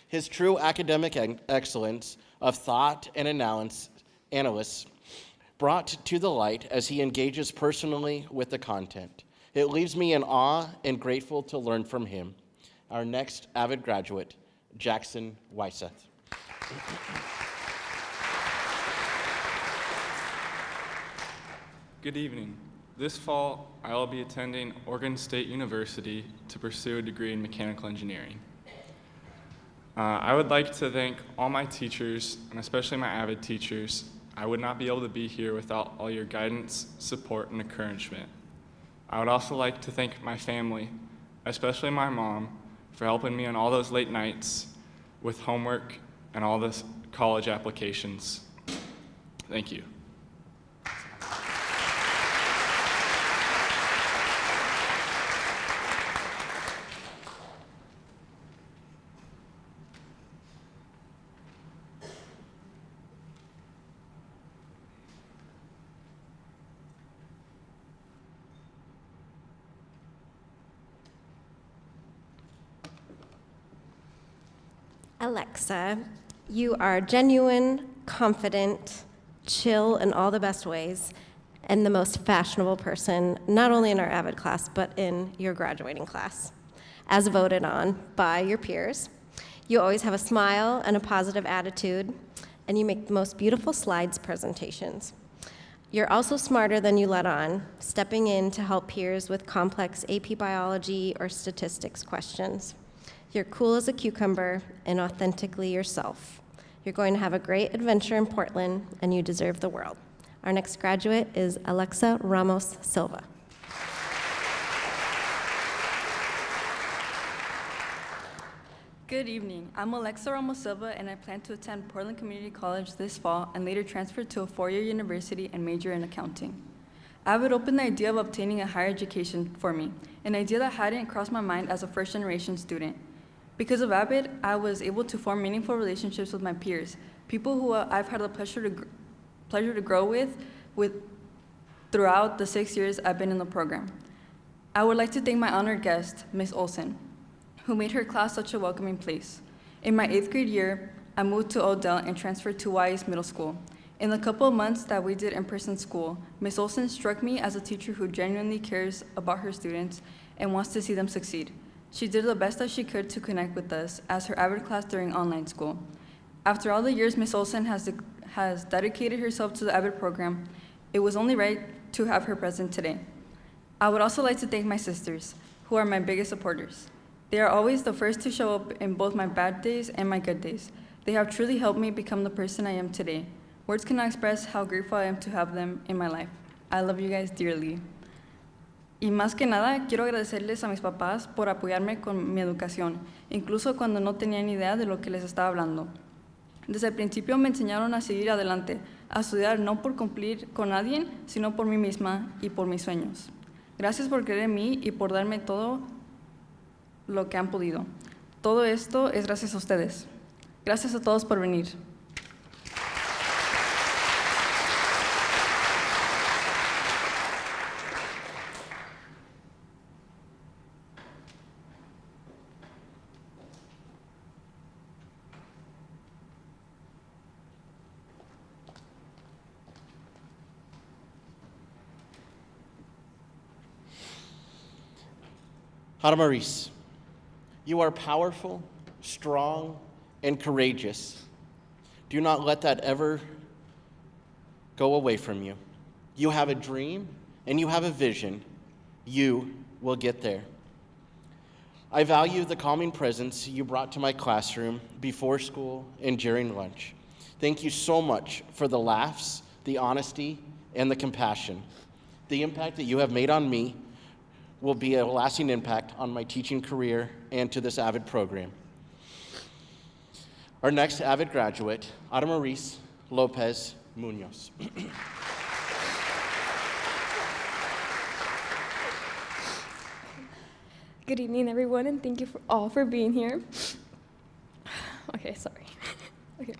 His true academic excellence of thought and analysis brought to the light as he engages personally with the content. It leaves me in awe and grateful to learn from him. Our next AVID graduate, Jackson Wyseth. Good evening. This fall, I will be attending Oregon State University to pursue a degree in mechanical engineering. I would like to thank all my teachers, and especially my AVID teachers. I would not be able to be here without all your guidance, support, and encouragement. I would also like to thank my family, especially my mom, for helping me on all those late nights with homework and all the college applications. Thank you. Alexa, you are genuine, confident, chill in all the best ways, and the most fashionable person, not only in our AVID class, but in your graduating class, as voted on by your peers. You always have a smile and a positive attitude, and you make the most beautiful slides presentations. You're also smarter than you let on, stepping in to help peers with complex AP biology or statistics questions. You're cool as a cucumber and authentically yourself. You're going to have a great adventure in Portland, and you deserve the world. Our next graduate is Alexa Ramos Silva. Good evening. I'm Alexa Ramos Silva, and I plan to attend Portland Community College this fall and later transfer to a four-year university and major in accounting. AVID opened the idea of obtaining a higher education for me, an idea that hadn't crossed my mind as a first-generation student. Because of AVID, I was able to form meaningful relationships with my peers, people who I've had the pleasure to grow with throughout the 6 years I've been in the program. I would like to thank my honored guest, Ms. Olson, who made her class such a welcoming place. In my 8th grade year, I moved to Odell and transferred to Wise Middle School. In the couple of months that we did in-person school, Ms. Olson struck me as a teacher who genuinely cares about her students and wants to see them succeed. She did the best that she could to connect with us as her AVID class during online school. After all the years Ms. Olson has dedicated herself to the AVID program, it was only right to have her present today. I would also like to thank my sisters, who are my biggest supporters. They are always the first to show up in both my bad days and my good days. They have truly helped me become the person I am today. Words cannot express how grateful I am to have them in my life. I love you guys dearly. Y más que nada, quiero agradecerles a mis papás por apoyarme con mi educación, incluso cuando no tenían idea de lo que les estaba hablando. Desde el principio me enseñaron a seguir adelante, a estudiar no por cumplir con nadie, sino por mí misma y por mis sueños. Gracias por creer en mí y por darme todo lo que han podido. Todo esto es gracias a ustedes. Gracias a todos por venir. Adamaris, you are powerful, strong, and courageous. Do not let that ever go away from you. You have a dream and you have a vision. You will get there. I value the calming presence you brought to my classroom before school and during lunch. Thank you so much for the laughs, the honesty, and the compassion. The impact that you have made on me will be a lasting impact on my teaching career and to this AVID program. Our next AVID graduate, Adamaris Lopez Munoz. Good evening, everyone, and thank you all for being here. Okay, sorry. Okay.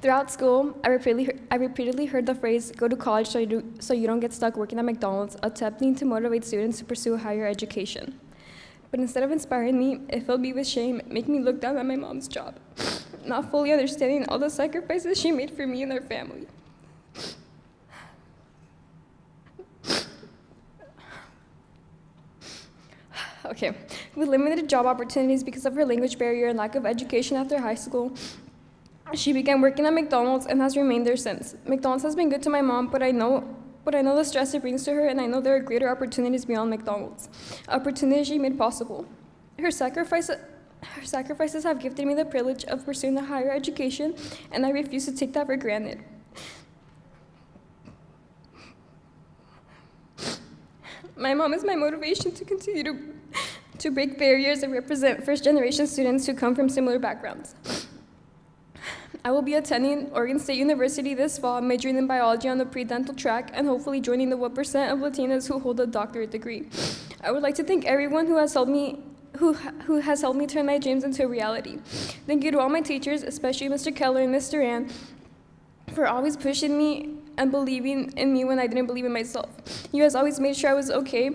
Throughout school, I repeatedly heard the phrase, go to college so you don't get stuck working at McDonald's, attempting to motivate students to pursue higher education. But instead of inspiring me, it filled me with shame, making me look down at my mom's job, not fully understanding all the sacrifices she made for me and our family. Okay, with limited job opportunities because of her language barrier and lack of education after high school, she began working at McDonald's and has remained there since. McDonald's has been good to my mom, but I know the stress it brings to her, and I know there are greater opportunities beyond McDonald's. Opportunities she made possible. Her sacrifices have gifted me the privilege of pursuing a higher education, and I refuse to take that for granted. My mom is my motivation to continue to break barriers and represent first-generation students who come from similar backgrounds. I will be attending Oregon State University this fall, majoring in biology on the pre-dental track, and hopefully joining the 1% of Latinas who hold a doctorate degree. I would like to thank everyone who has helped me turn my dreams into a reality. Thank you to all my teachers, especially Mr. Keller and Mr. Ann, for always pushing me and believing in me when I didn't believe in myself. You guys always made sure I was okay.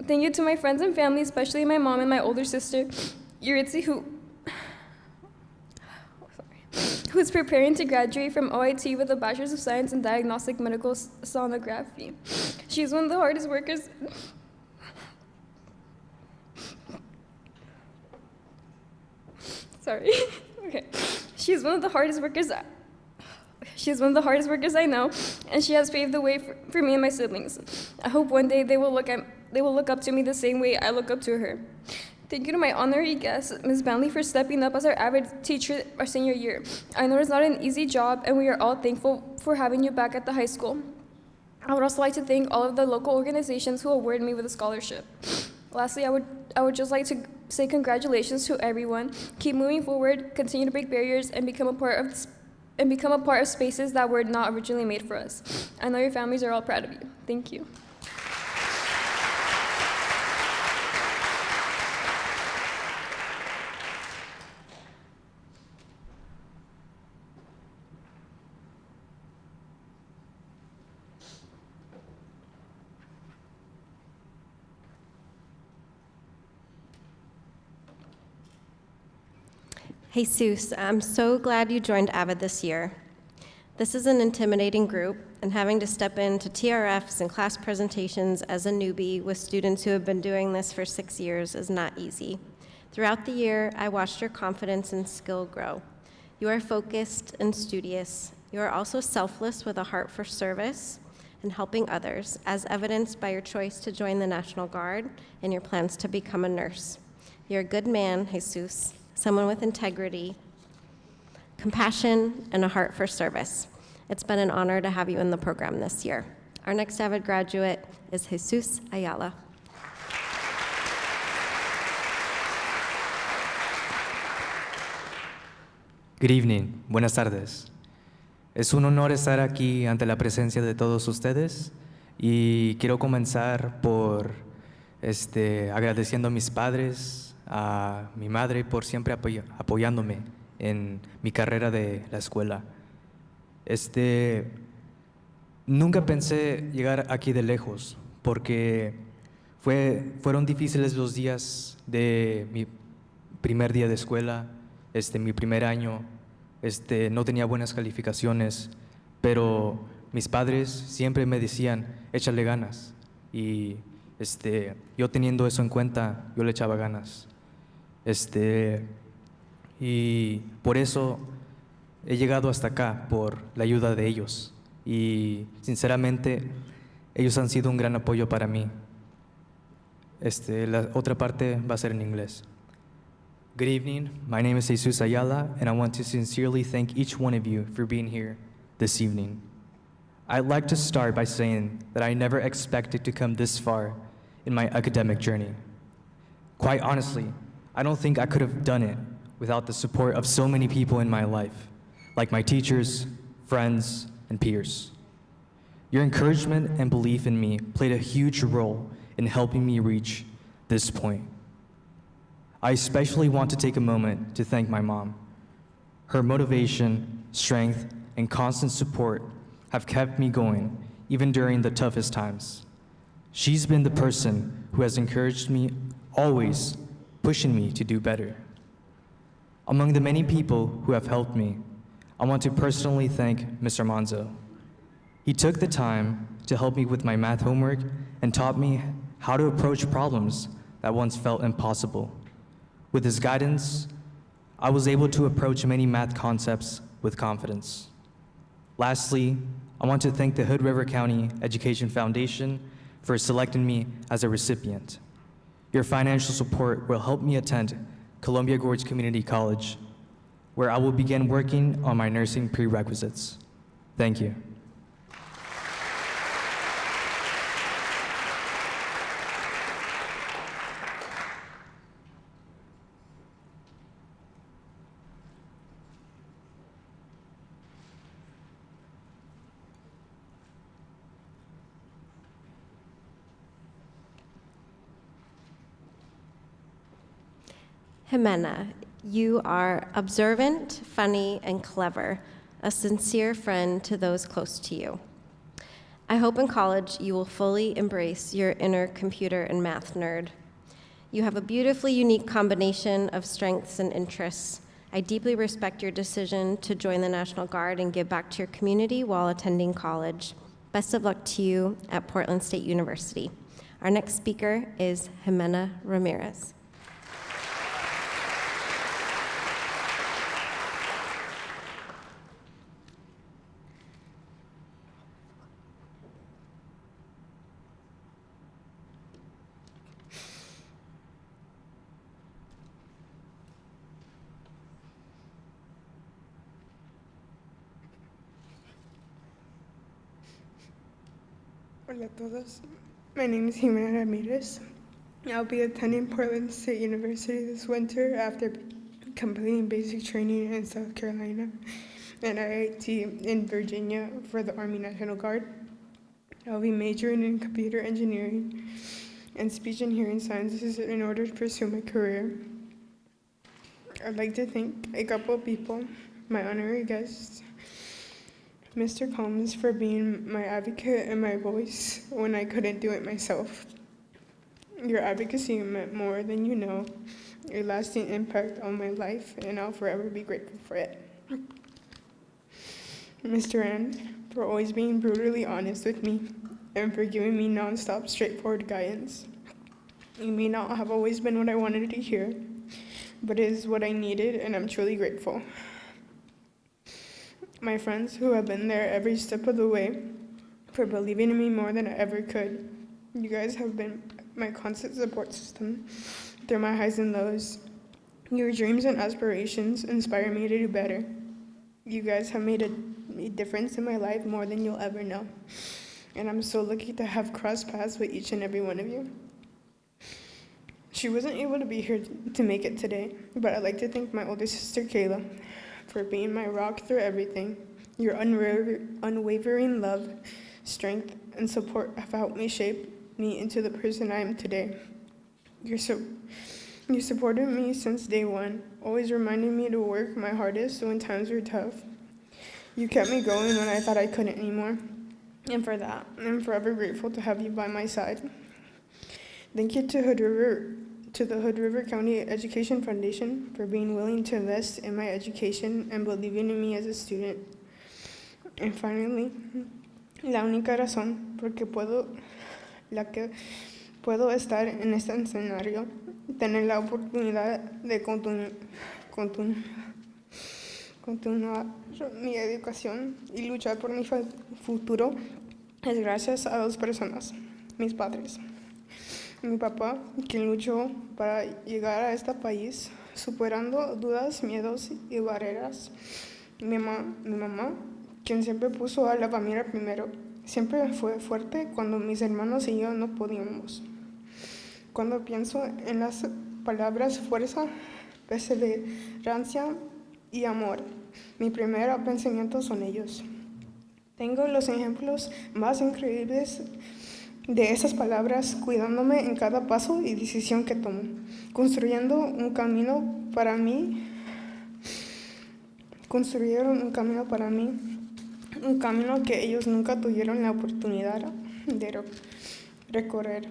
Thank you to my friends and family, especially my mom and my older sister, Yuritsi, who's preparing to graduate from OIT with a Bachelor's of Science in Diagnostic Medical Sonography. She's one of the hardest workers. Sorry. Okay. She's one of the hardest workers I know, and she has paved the way for me and my siblings. I hope one day they will look up to me the same way I look up to her. Thank you to my honorary guest, Ms. Bentley, for stepping up as our AVID teacher our senior year. I know it's not an easy job, and we are all thankful for having you back at the high school. I would also like to thank all of the local organizations who awarded me with a scholarship. Lastly, I would just like to say congratulations to everyone. Keep moving forward, continue to break barriers, and become a part of spaces that were not originally made for us. I know your families are all proud of you. Thank you. Jesus, I'm so glad you joined AVID this year. This is an intimidating group, and having to step into TRFs and class presentations as a newbie with students who have been doing this for 6 years is not easy. Throughout the year, I watched your confidence and skill grow. You are focused and studious. You are also selfless with a heart for service and helping others, as evidenced by your choice to join the National Guard and your plans to become a nurse. You're a good man, Jesus, someone with integrity, compassion, and a heart for service. It's been an honor to have you in the program this year. Our next AVID graduate is Jesus Ayala. Good evening. Buenas tardes. Es un honor estar aquí ante la presencia de todos ustedes y quiero comenzar por agradeciendo a mis padres, a mi madre por siempre apoyándome en mi carrera de la escuela. Nunca pensé llegar aquí de lejos porque fueron difíciles los días de mi primer día de escuela, mi primer año. No tenía buenas calificaciones, pero mis padres siempre me decían, échale ganas. Y yo teniendo eso en cuenta, yo le echaba ganas. Y por eso he llegado hasta acá, por la ayuda de ellos. Y sinceramente, ellos han sido un gran apoyo para mí. La otra parte va a ser en inglés. Good evening, my name is Jesus Ayala, and I want to sincerely thank each one of you for being here this evening. I'd like to start by saying that I never expected to come this far in my academic journey. Quite honestly, I don't think I could have done it without the support of so many people in my life, like my teachers, friends, and peers. Your encouragement and belief in me played a huge role in helping me reach this point. I especially want to take a moment to thank my mom. Her motivation, strength, and constant support have kept me going, even during the toughest times. She's been the person who has encouraged me, always pushing me to do better. Among the many people who have helped me, I want to personally thank Mr. Manzo. He took the time to help me with my math homework and taught me how to approach problems that once felt impossible. With his guidance, I was able to approach many math concepts with confidence. Lastly, I want to thank the Hood River County Education Foundation for selecting me as a recipient. Your financial support will help me attend Columbia Gorge Community College, where I will begin working on my nursing prerequisites. Thank you. Jimena, you are observant, funny, and clever, a sincere friend to those close to you. I hope in college you will fully embrace your inner computer and math nerd. You have a beautifully unique combination of strengths and interests. I deeply respect your decision to join the National Guard and give back to your community while attending college. Best of luck to you at Portland State University. Our next speaker is Jimena Ramirez. Hola a todos. My name is Jimena Ramirez. I'll be attending Portland State University this winter after completing basic training in South Carolina and IIT in Virginia for the Army National Guard. I'll be majoring in computer engineering and speech and hearing sciences in order to pursue my career. I'd like to thank a couple of people, my honorary guests, Mr. Combs for being my advocate and my voice when I couldn't do it myself. Your advocacy meant more than you know, a lasting impact on my life, and I'll forever be grateful for it. Mr. Rand, for always being brutally honest with me and for giving me nonstop, straightforward guidance. You may not have always been what I wanted to hear, but it is what I needed, and I'm truly grateful. My friends who have been there every step of the way, for believing in me more than I ever could. You guys have been my constant support system through my highs and lows. Your dreams and aspirations inspire me to do better. You guys have made a difference in my life more than you'll ever know. and I'm so lucky to have crossed paths with each and every one of you. She wasn't able to be here to make it today, but I'd like to thank my older sister, Kayla, for being my rock through everything. Your unwavering love, strength, and support have helped me shape me into the person I am today. You supported me since day one, always reminding me to work my hardest when times were tough. You kept me going when I thought I couldn't anymore, and for that, I'm forever grateful to have you by my side. Thank you to the Hood River County Education Foundation for being willing to invest in my education and believing in me as a student. And finally, la única razón por la que puedo estar en este escenario, tener la oportunidad de continuar mi educación y luchar por mi futuro es gracias a dos personas, mis padres. Mi papá, quien luchó para llegar a este país, superando dudas, miedos y barreras. Mi mamá, quien siempre puso a la familia primero. Siempre fue fuerte cuando mis hermanos y yo no podíamos. Cuando pienso en las palabras fuerza, perseverancia y amor, mi primer pensamiento son ellos. Tengo los ejemplos más increíbles de esas palabras, cuidándome en cada paso y decisión que tomo, construyeron un camino para mí, un camino que ellos nunca tuvieron la oportunidad de recorrer.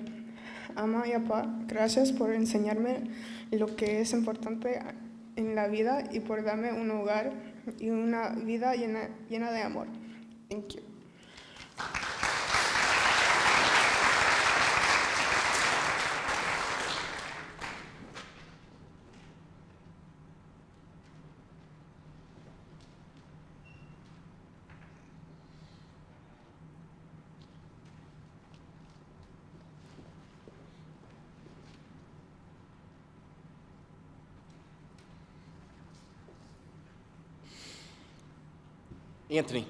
Ama y papá, gracias por enseñarme lo que es importante en la vida y por darme un hogar y una vida llena de amor. Thank you. Anthony,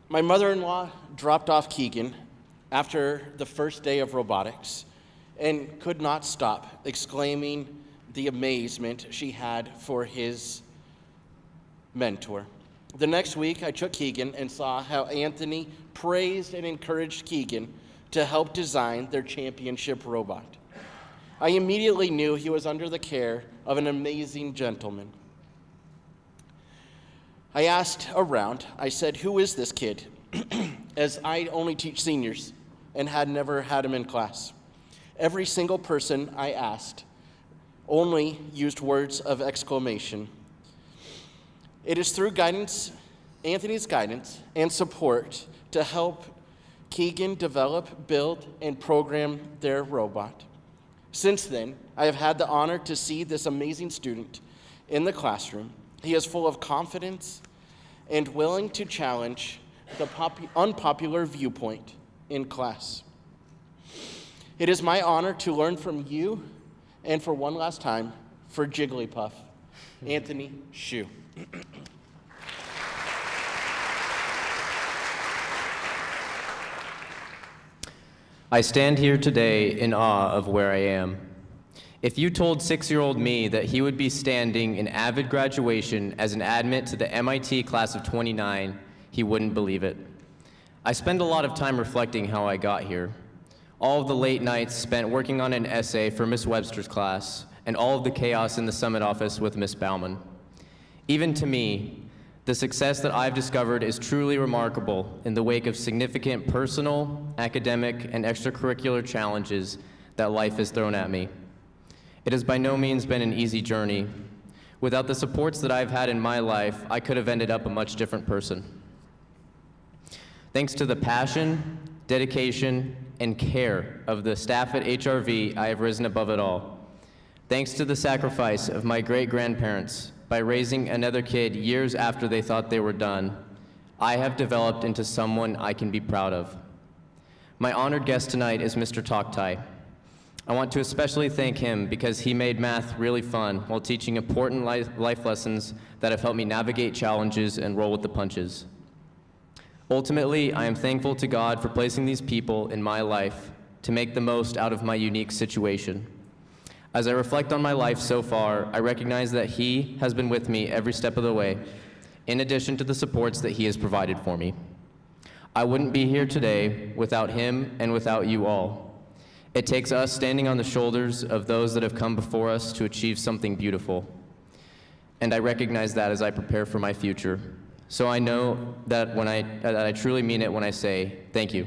my mother-in-law dropped off Keegan after the first day of robotics and could not stop exclaiming the amazement she had for his mentor. The next week, I took Keegan and saw how Anthony praised and encouraged Keegan to help design their championship robot. I immediately knew he was under the care of an amazing gentleman. I asked around, I said, "Who is this kid?" as I only teach seniors and had never had him in class. Every single person I asked only used words of exclamation. It is through guidance, Anthony's guidance and support to help Keegan develop, build, and program their robot. Since then, I have had the honor to see this amazing student in the classroom. He is full of confidence and willing to challenge the unpopular viewpoint in class. It is my honor to learn from you, and for one last time, for Jigglypuff, Anthony Hsu. I stand here today in awe of where I am. If you told 6-year-old me that he would be standing in AVID graduation as an admit to the MIT class of 29, he wouldn't believe it. I spend a lot of time reflecting how I got here. All of the late nights spent working on an essay for Miss Webster's class, and all of the chaos in the summit office with Miss Bauman. Even to me, the success that I've discovered is truly remarkable in the wake of significant personal, academic, and extracurricular challenges that life has thrown at me. It has by no means been an easy journey. Without the supports that I've had in my life, I could have ended up a much different person. Thanks to the passion, dedication, and care of the staff at HRV, I have risen above it all. Thanks to the sacrifice of my great-grandparents, by raising another kid years after they thought they were done, I have developed into someone I can be proud of. My honored guest tonight is Mr. Toktai. I want to especially thank him because he made math really fun while teaching important life lessons that have helped me navigate challenges and roll with the punches. Ultimately, I am thankful to God for placing these people in my life to make the most out of my unique situation. As I reflect on my life so far, I recognize that He has been with me every step of the way, in addition to the supports that He has provided for me. I wouldn't be here today without Him and without you all. It takes us standing on the shoulders of those that have come before us to achieve something beautiful. And I recognize that as I prepare for my future. So I know that I truly mean it when I say thank you.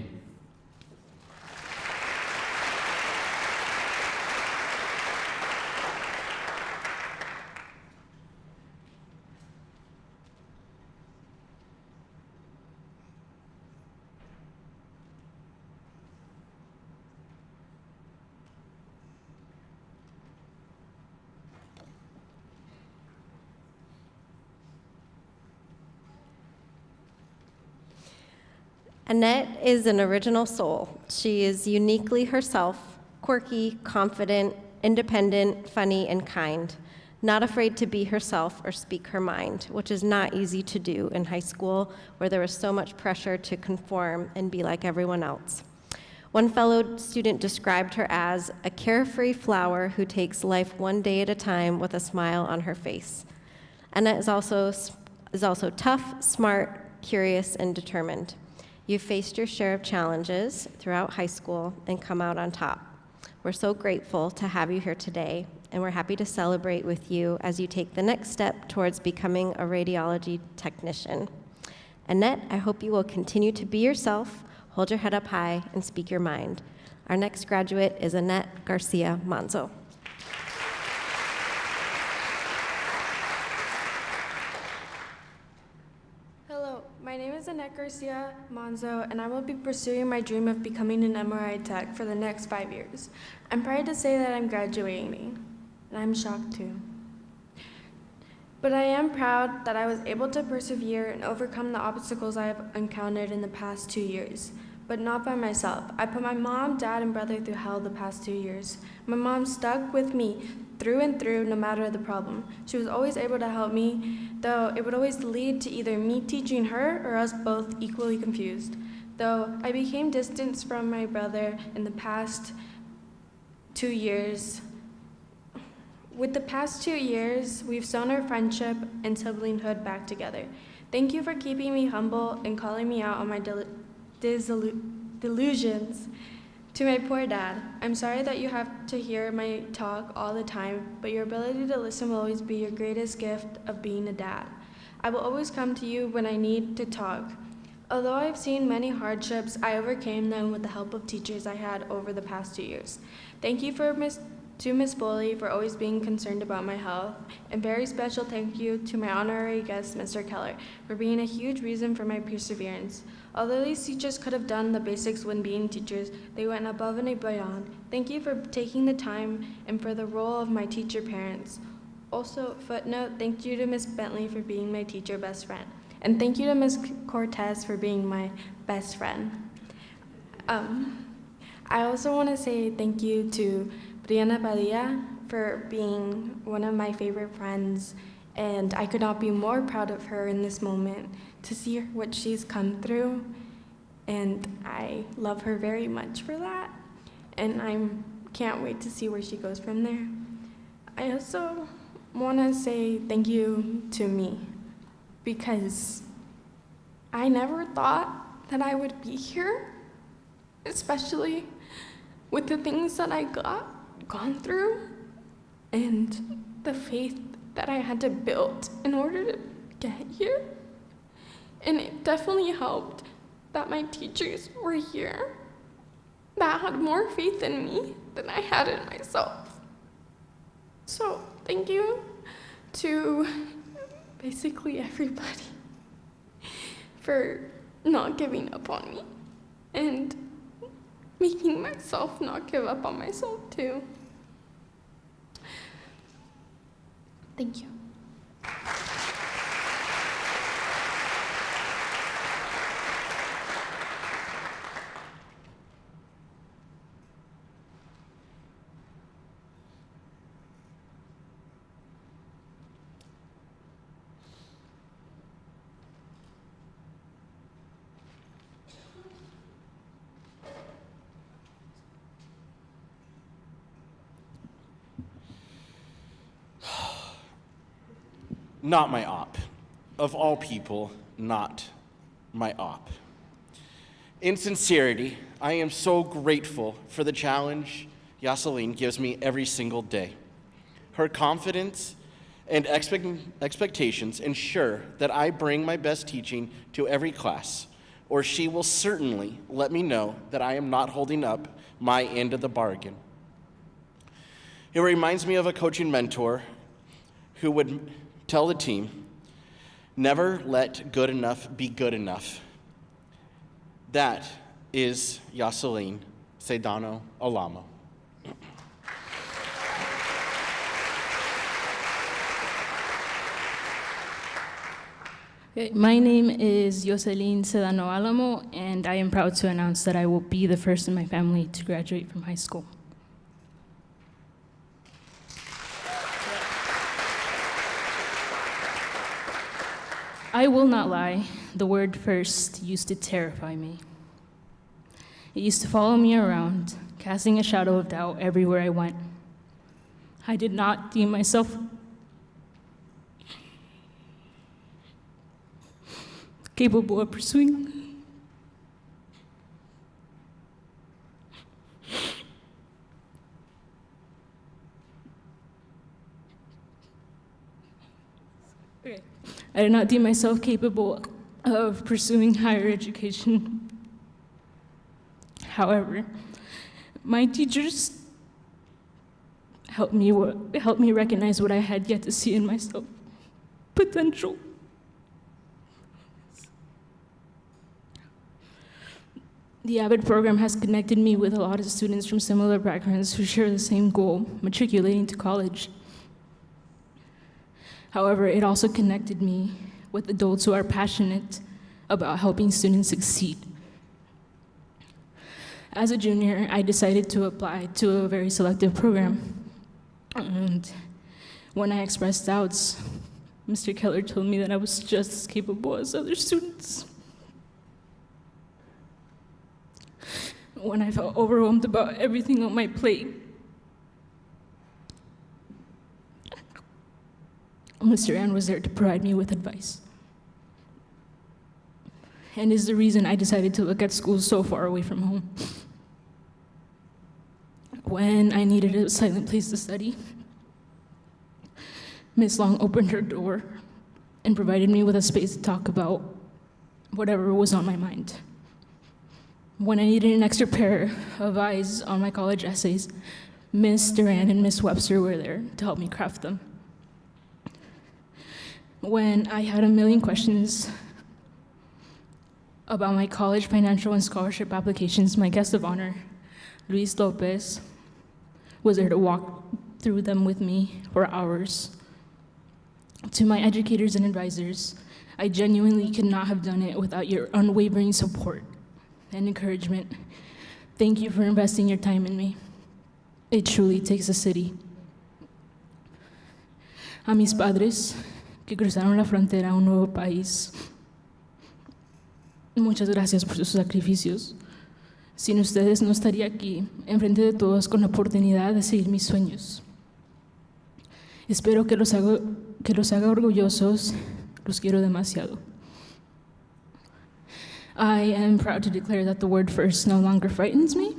Annette is an original soul. She is uniquely herself, quirky, confident, independent, funny, and kind, not afraid to be herself or speak her mind, which is not easy to do in high school where there was so much pressure to conform and be like everyone else. One fellow student described her as a carefree flower who takes life one day at a time with a smile on her face. Annette is also tough, smart, curious, and determined. You've faced your share of challenges throughout high school and come out on top. We're so grateful to have you here today, and we're happy to celebrate with you as you take the next step towards becoming a radiology technician. Annette, I hope you will continue to be yourself, hold your head up high, and speak your mind. Our next graduate is Annette Garcia Manzo. My name is Annette Garcia Manzo, and I will be pursuing my dream of becoming an MRI tech for the next 5 years. I'm proud to say that I'm graduating, and I'm shocked too. But I am proud that I was able to persevere and overcome the obstacles I have encountered in the past 2 years, but not by myself. I put my mom, dad, and brother through hell the past 2 years. My mom stuck with me through and through, no matter the problem. She was always able to help me, though it would always lead to either me teaching her or us both equally confused. Though I became distant from my brother in the past 2 years. With the past 2 years, we've sewn our friendship and siblinghood back together. Thank you for keeping me humble and calling me out on my delusions. To my poor dad, I'm sorry that you have to hear my talk all the time, but your ability to listen will always be your greatest gift of being a dad. I will always come to you when I need to talk. Although I've seen many hardships, I overcame them with the help of teachers I had over the past 2 years. Thank you to Miss Bowe for always being concerned about my health, and very special thank you to my honorary guest, Mr. Keller, for being a huge reason for my perseverance. Although these teachers could have done the basics when being teachers, they went above and beyond. Thank you for taking the time and for the role of my teacher parents. Also, footnote, thank you to Miss Bentley for being my teacher best friend. And thank you to Miss Cortez for being my best friend. I also want to say thank you to Brianna Padilla for being one of my favorite friends, and I could not be more proud of her in this moment to see what she's come through, and I love her very much for that, and I can't wait to see where she goes from there. I also want to say thank you to me, because I never thought that I would be here, especially with the things that I gone through and the faith that I had to build in order to get here. And it definitely helped that my teachers were here that had more faith in me than I had in myself. So thank you to basically everybody for not giving up on me and making myself not give up on myself too. Thank you. not my op. Of all people, not my op. In sincerity, I am so grateful for the challenge Yoselin gives me every single day. Her confidence and expectations ensure that I bring my best teaching to every class, or she will certainly let me know that I am not holding up my end of the bargain. It reminds me of a coaching mentor who would tell the team, never let good enough be good enough. That is Yoselin Sedano Alamo. Okay, my name is Yoselin Sedano Alamo, and I am proud to announce that I will be the first in my family to graduate from high school. I will not lie, the word first used to terrify me. It used to follow me around, casting a shadow of doubt everywhere I went. I did not deem myself capable of pursuing I did not deem myself capable of pursuing higher education. However, my teachers helped me recognize what I had yet to see in myself, potential. The AVID program has connected me with a lot of students from similar backgrounds who share the same goal, matriculating to college. However, it also connected me with adults who are passionate about helping students succeed. As a junior, I decided to apply to a very selective program. And when I expressed doubts, Mr. Keller told me that I was just as capable as other students. When I felt overwhelmed about everything on my plate, Mr. Ann was there to provide me with advice. And is the reason I decided to look at schools so far away from home. When I needed a silent place to study, Ms. Long opened her door and provided me with a space to talk about whatever was on my mind. When I needed an extra pair of eyes on my college essays, Ms. Duran and Ms. Webster were there to help me craft them. When I had a million questions about my college financial and scholarship applications, my guest of honor, Luis Lopez, was there to walk through them with me for hours. To my educators and advisors, I genuinely could not have done it without your unwavering support and encouragement. Thank you for investing your time in me. It truly takes a city. A mis padres, que cruzaron la frontera a un nuevo país, muchas gracias por sus sacrificios. Sin ustedes no estaría aquí, enfrente de todos, con la oportunidad de seguir mis sueños. Espero que los haga orgullosos. Los quiero demasiado. I am proud to declare that the word first no longer frightens me.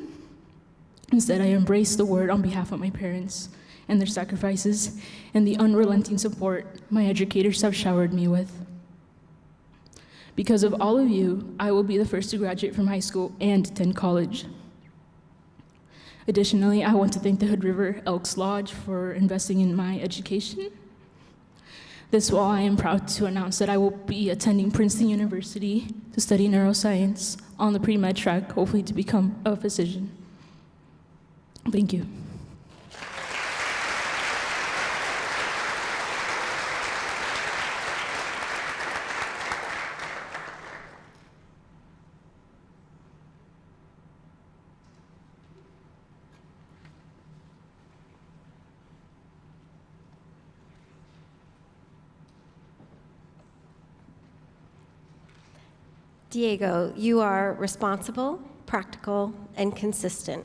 Instead, I embrace the word on behalf of my parents and their sacrifices and the unrelenting support my educators have showered me with. Because of all of you, I will be the first to graduate from high school and attend college. Additionally, I want to thank the Hood River Elks Lodge for investing in my education. This fall, I am proud to announce that I will be attending Princeton University to study neuroscience on the pre-med track, hopefully to become a physician. Thank you. Diego, you are responsible, practical, and consistent.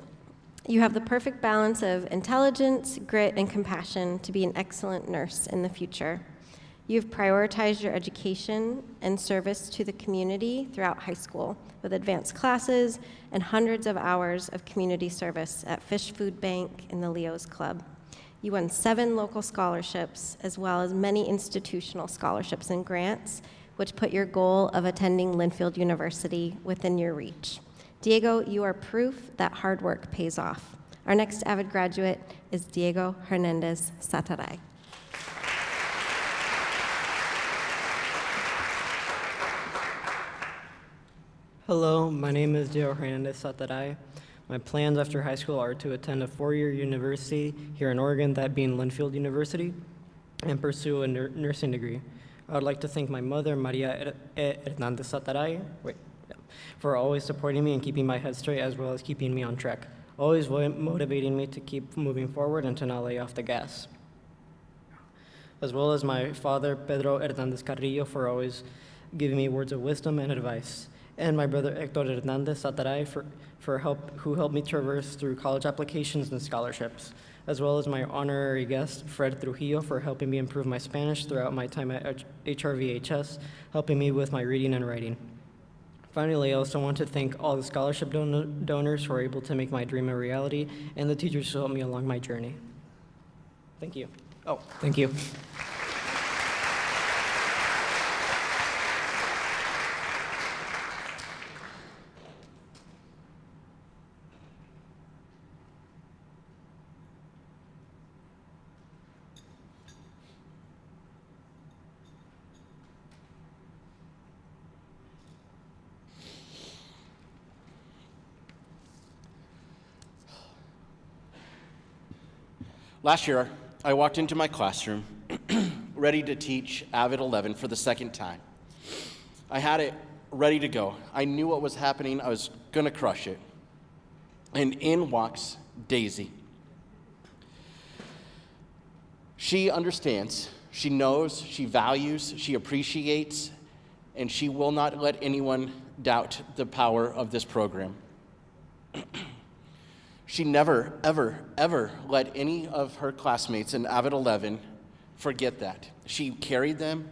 You have the perfect balance of intelligence, grit, and compassion to be an excellent nurse in the future. You've prioritized your education and service to the community throughout high school with advanced classes and hundreds of hours of community service at Fish Food Bank and the Leo's Club. You won 7 local scholarships as well as many institutional scholarships and grants, which put your goal of attending Linfield University within your reach. Diego, you are proof that hard work pays off. Our next AVID graduate is Diego Hernandez Sataray. Hello, my name is Diego Hernandez Sataray. My plans after high school are to attend a 4-year university here in Oregon, that being Linfield University, and pursue a nursing degree. I would like to thank my mother, Maria Hernandez Sataray, for always supporting me and keeping my head straight, as well as keeping me on track, always motivating me to keep moving forward and to not lay off the gas. As well as my father, Pedro Hernandez Carrillo, for always giving me words of wisdom and advice. And my brother Hector Hernandez Sataray who helped me traverse through college applications and scholarships, as well as my honorary guest, Fred Trujillo, for helping me improve my Spanish throughout my time at HRVHS, helping me with my reading and writing. Finally, I also want to thank all the scholarship donors who are able to make my dream a reality, and the teachers who helped me along my journey. Thank you. Oh, thank you. Last year, I walked into my classroom ready to teach AVID 11 for the second time. I had it ready to go. I knew what was happening. I was going to crush it. And in walks Daisy. She understands, she knows, she values, she appreciates, and she will not let anyone doubt the power of this program. She never, ever, ever let any of her classmates in AVID 11 forget that. She carried them,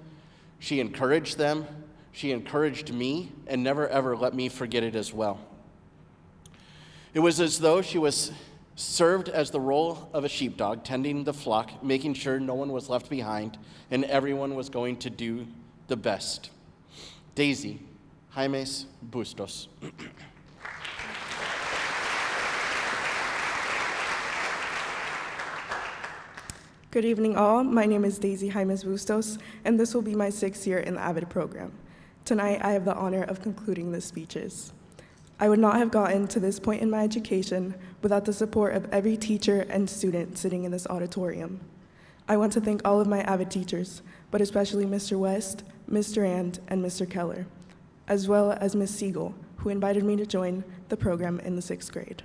she encouraged them, she encouraged me, and never, ever let me forget it as well. It was as though she was served as the role of a sheepdog, tending the flock, making sure no one was left behind, and everyone was going to do the best. Daisy Jaimes Bustos. Good evening, all. My name is Daisy Jaimes Bustos, and this will be my 6th year in the AVID program. Tonight, I have the honor of concluding the speeches. I would not have gotten to this point in my education without the support of every teacher and student sitting in this auditorium. I want to thank all of my AVID teachers, but especially Mr. West, Ms. Durand, and Mr. Keller, as well as Ms. Siegel, who invited me to join the program in the 6th grade.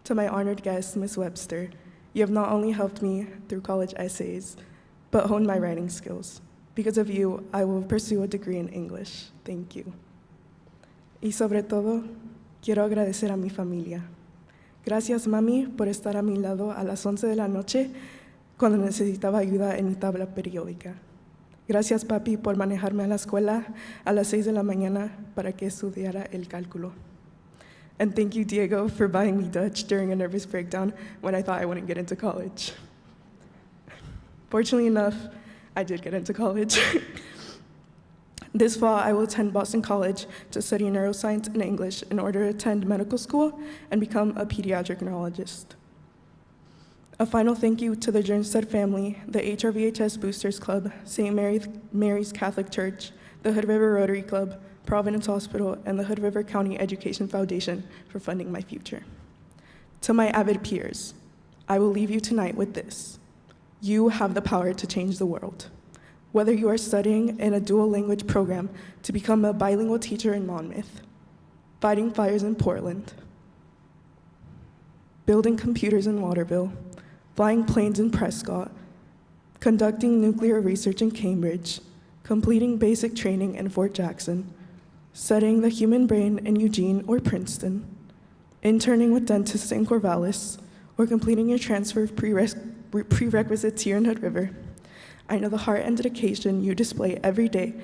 To my honored guest, Ms. Webster, you have not only helped me through college essays, but honed my writing skills. Because of you, I will pursue a degree in English. Thank you. Y sobre todo, quiero agradecer a mi familia. Gracias, mami, por estar a mi lado a las 11 de la noche cuando necesitaba ayuda en mi tabla periódica. Gracias, papi, por manejarme a la escuela a las 6 de la mañana para que estudiara el cálculo. And thank you, Diego, for buying me Dutch during a nervous breakdown when I thought I wouldn't get into college. Fortunately enough, I did get into college. This fall, I will attend Boston College to study neuroscience and English in order to attend medical school and become a pediatric neurologist. A final thank you to the Jernstead family, the HRVHS Boosters Club, St. Mary's Catholic Church, the Hood River Rotary Club, Providence Hospital, and the Hood River County Education Foundation for funding my future. To my AVID peers, I will leave you tonight with this. You have the power to change the world. Whether you are studying in a dual language program to become a bilingual teacher in Monmouth, fighting fires in Portland, building computers in Waterville, flying planes in Prescott, conducting nuclear research in Cambridge, completing basic training in Fort Jackson, studying the human brain in Eugene or Princeton, interning with dentists in Corvallis, or completing your transfer prerequisites here in Hood River, I know the heart and dedication you display every day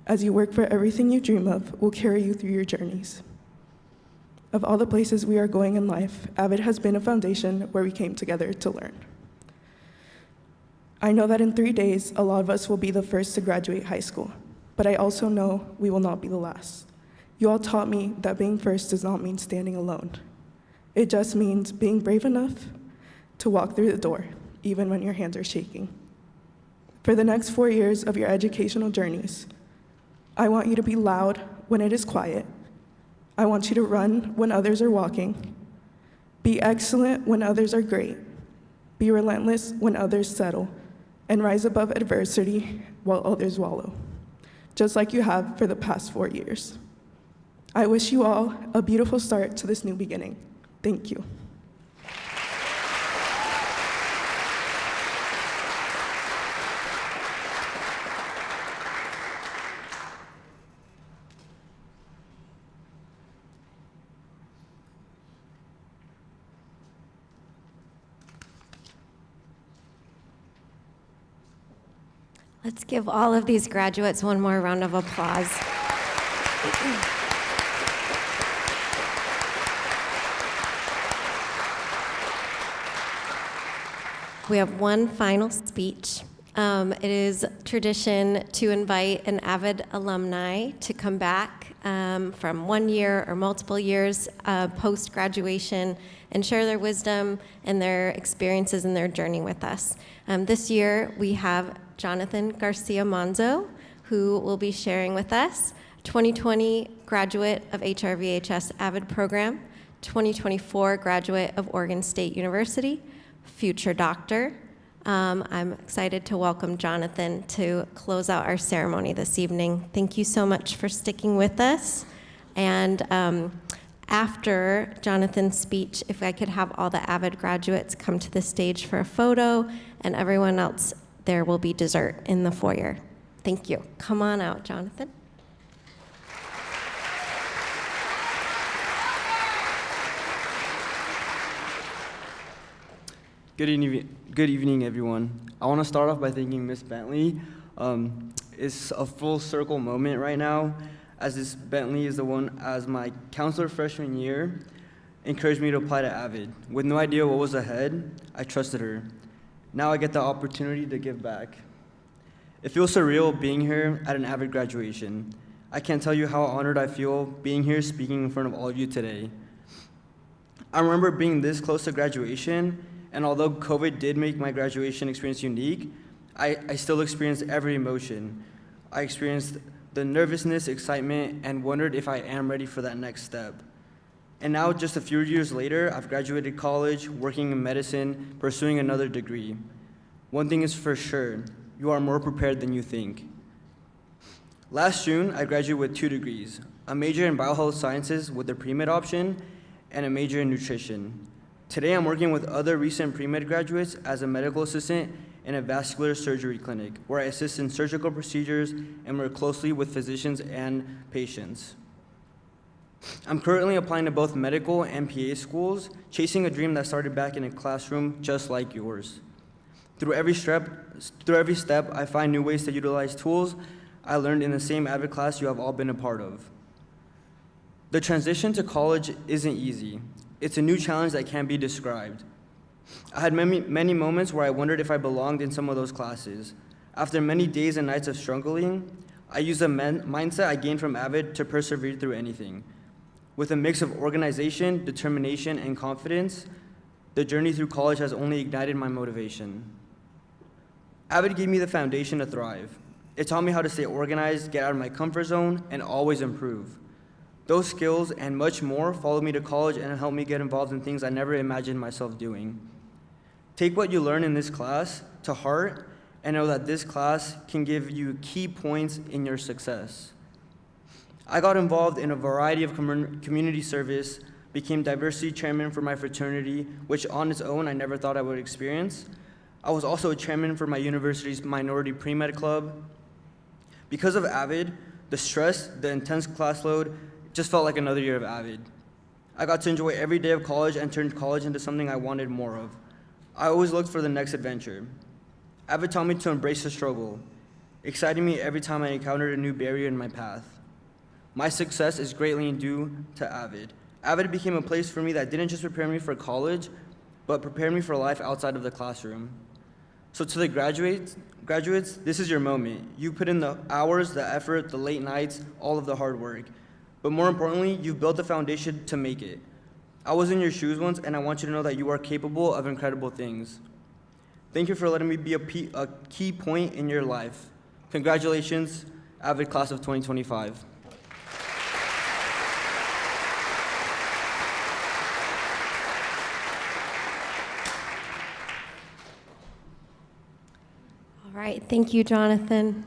as you work for everything you dream of will carry you through your journeys. Of all the places we are going in life, AVID has been a foundation where we came together to learn. I know that in 3 days, a lot of us will be the first to graduate high school, but I also know we will not be the last. You all taught me that being first does not mean standing alone. It just means being brave enough to walk through the door, even when your hands are shaking. For the next 4 years of your educational journeys, I want you to be loud when it is quiet. I want you to run when others are walking. Be excellent when others are great. Be relentless when others settle. And rise above adversity while others wallow, just like you have for the past 4 years. I wish you all a beautiful start to this new beginning. Thank you. Let's give all of these graduates one more round of applause. We have one final speech. It is tradition to invite an AVID alumni to come back from 1 year or multiple years post-graduation and share their wisdom and their experiences and their journey with us. This year, we have Jonathan Garcia Monzo, who will be sharing with us, 2020 graduate of HRVHS AVID program, 2024 graduate of Oregon State University, future doctor. I'm excited to welcome Jonathan to close out our ceremony this evening. Thank you so much for sticking with us. And after Jonathan's speech, if I could have all the AVID graduates come to the stage for a photo, and everyone else, there will be dessert in the foyer. Thank you. Come on out, Jonathan. Good evening, everyone. I want to start off by thanking Miss Bentley. It's a full circle moment right now, as Miss Bentley is the one, as my counselor freshman year, encouraged me to apply to AVID. With no idea what was ahead, I trusted her. Now I get the opportunity to give back. It feels surreal being here at an AVID graduation. I can't tell you how honored I feel being here speaking in front of all of you today. I remember being this close to graduation, and although COVID did make my graduation experience unique, I still experienced every emotion. I experienced the nervousness, excitement, and wondered if I am ready for that next step. And now, just a few years later, I've graduated college, working in medicine, pursuing another degree. One thing is for sure, you are more prepared than you think. Last June, I graduated with 2 degrees, a major in biohealth sciences with the pre-med option, and a major in nutrition. Today, I'm working with other recent pre-med graduates as a medical assistant in a vascular surgery clinic, where I assist in surgical procedures and work closely with physicians and patients. I'm currently applying to both medical and PA schools, chasing a dream that started back in a classroom just like yours. Through every step, I find new ways to utilize tools I learned in the same AVID class you have all been a part of. The transition to college isn't easy. It's a new challenge that can't be described. I had many moments where I wondered if I belonged in some of those classes. After many days and nights of struggling, I used the mindset I gained from AVID to persevere through anything. With a mix of organization, determination, and confidence, the journey through college has only ignited my motivation. AVID gave me the foundation to thrive. It taught me how to stay organized, get out of my comfort zone, and always improve. Those skills and much more followed me to college and helped me get involved in things I never imagined myself doing. Take what you learn in this class to heart and know that this class can give you key points in your success. I got involved in a variety of community service, became diversity chairman for my fraternity, which on its own I never thought I would experience. I was also a chairman for my university's minority pre-med club. Because of AVID, the stress, the intense class load, just felt like another year of AVID. I got to enjoy every day of college and turned college into something I wanted more of. I always looked for the next adventure. AVID taught me to embrace the struggle, exciting me every time I encountered a new barrier in my path. My success is greatly due to AVID. AVID became a place for me that didn't just prepare me for college, but prepared me for life outside of the classroom. So to the graduates, this is your moment. You put in the hours, the effort, the late nights, all of the hard work. But more importantly, you've built the foundation to make it. I was in your shoes once, and I want you to know that you are capable of incredible things. Thank you for letting me be a key point in your life. Congratulations, AVID Class of 2025. All right, thank you, Jonathan.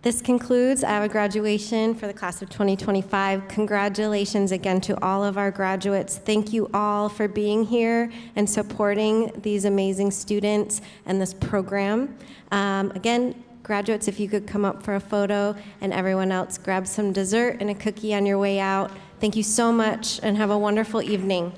This concludes AVID graduation for the class of 2025. Congratulations again to all of our graduates. Thank you all for being here and supporting these amazing students and this program. Again, graduates, if you could come up for a photo, and everyone else grab some dessert and a cookie on your way out. Thank you so much and have a wonderful evening.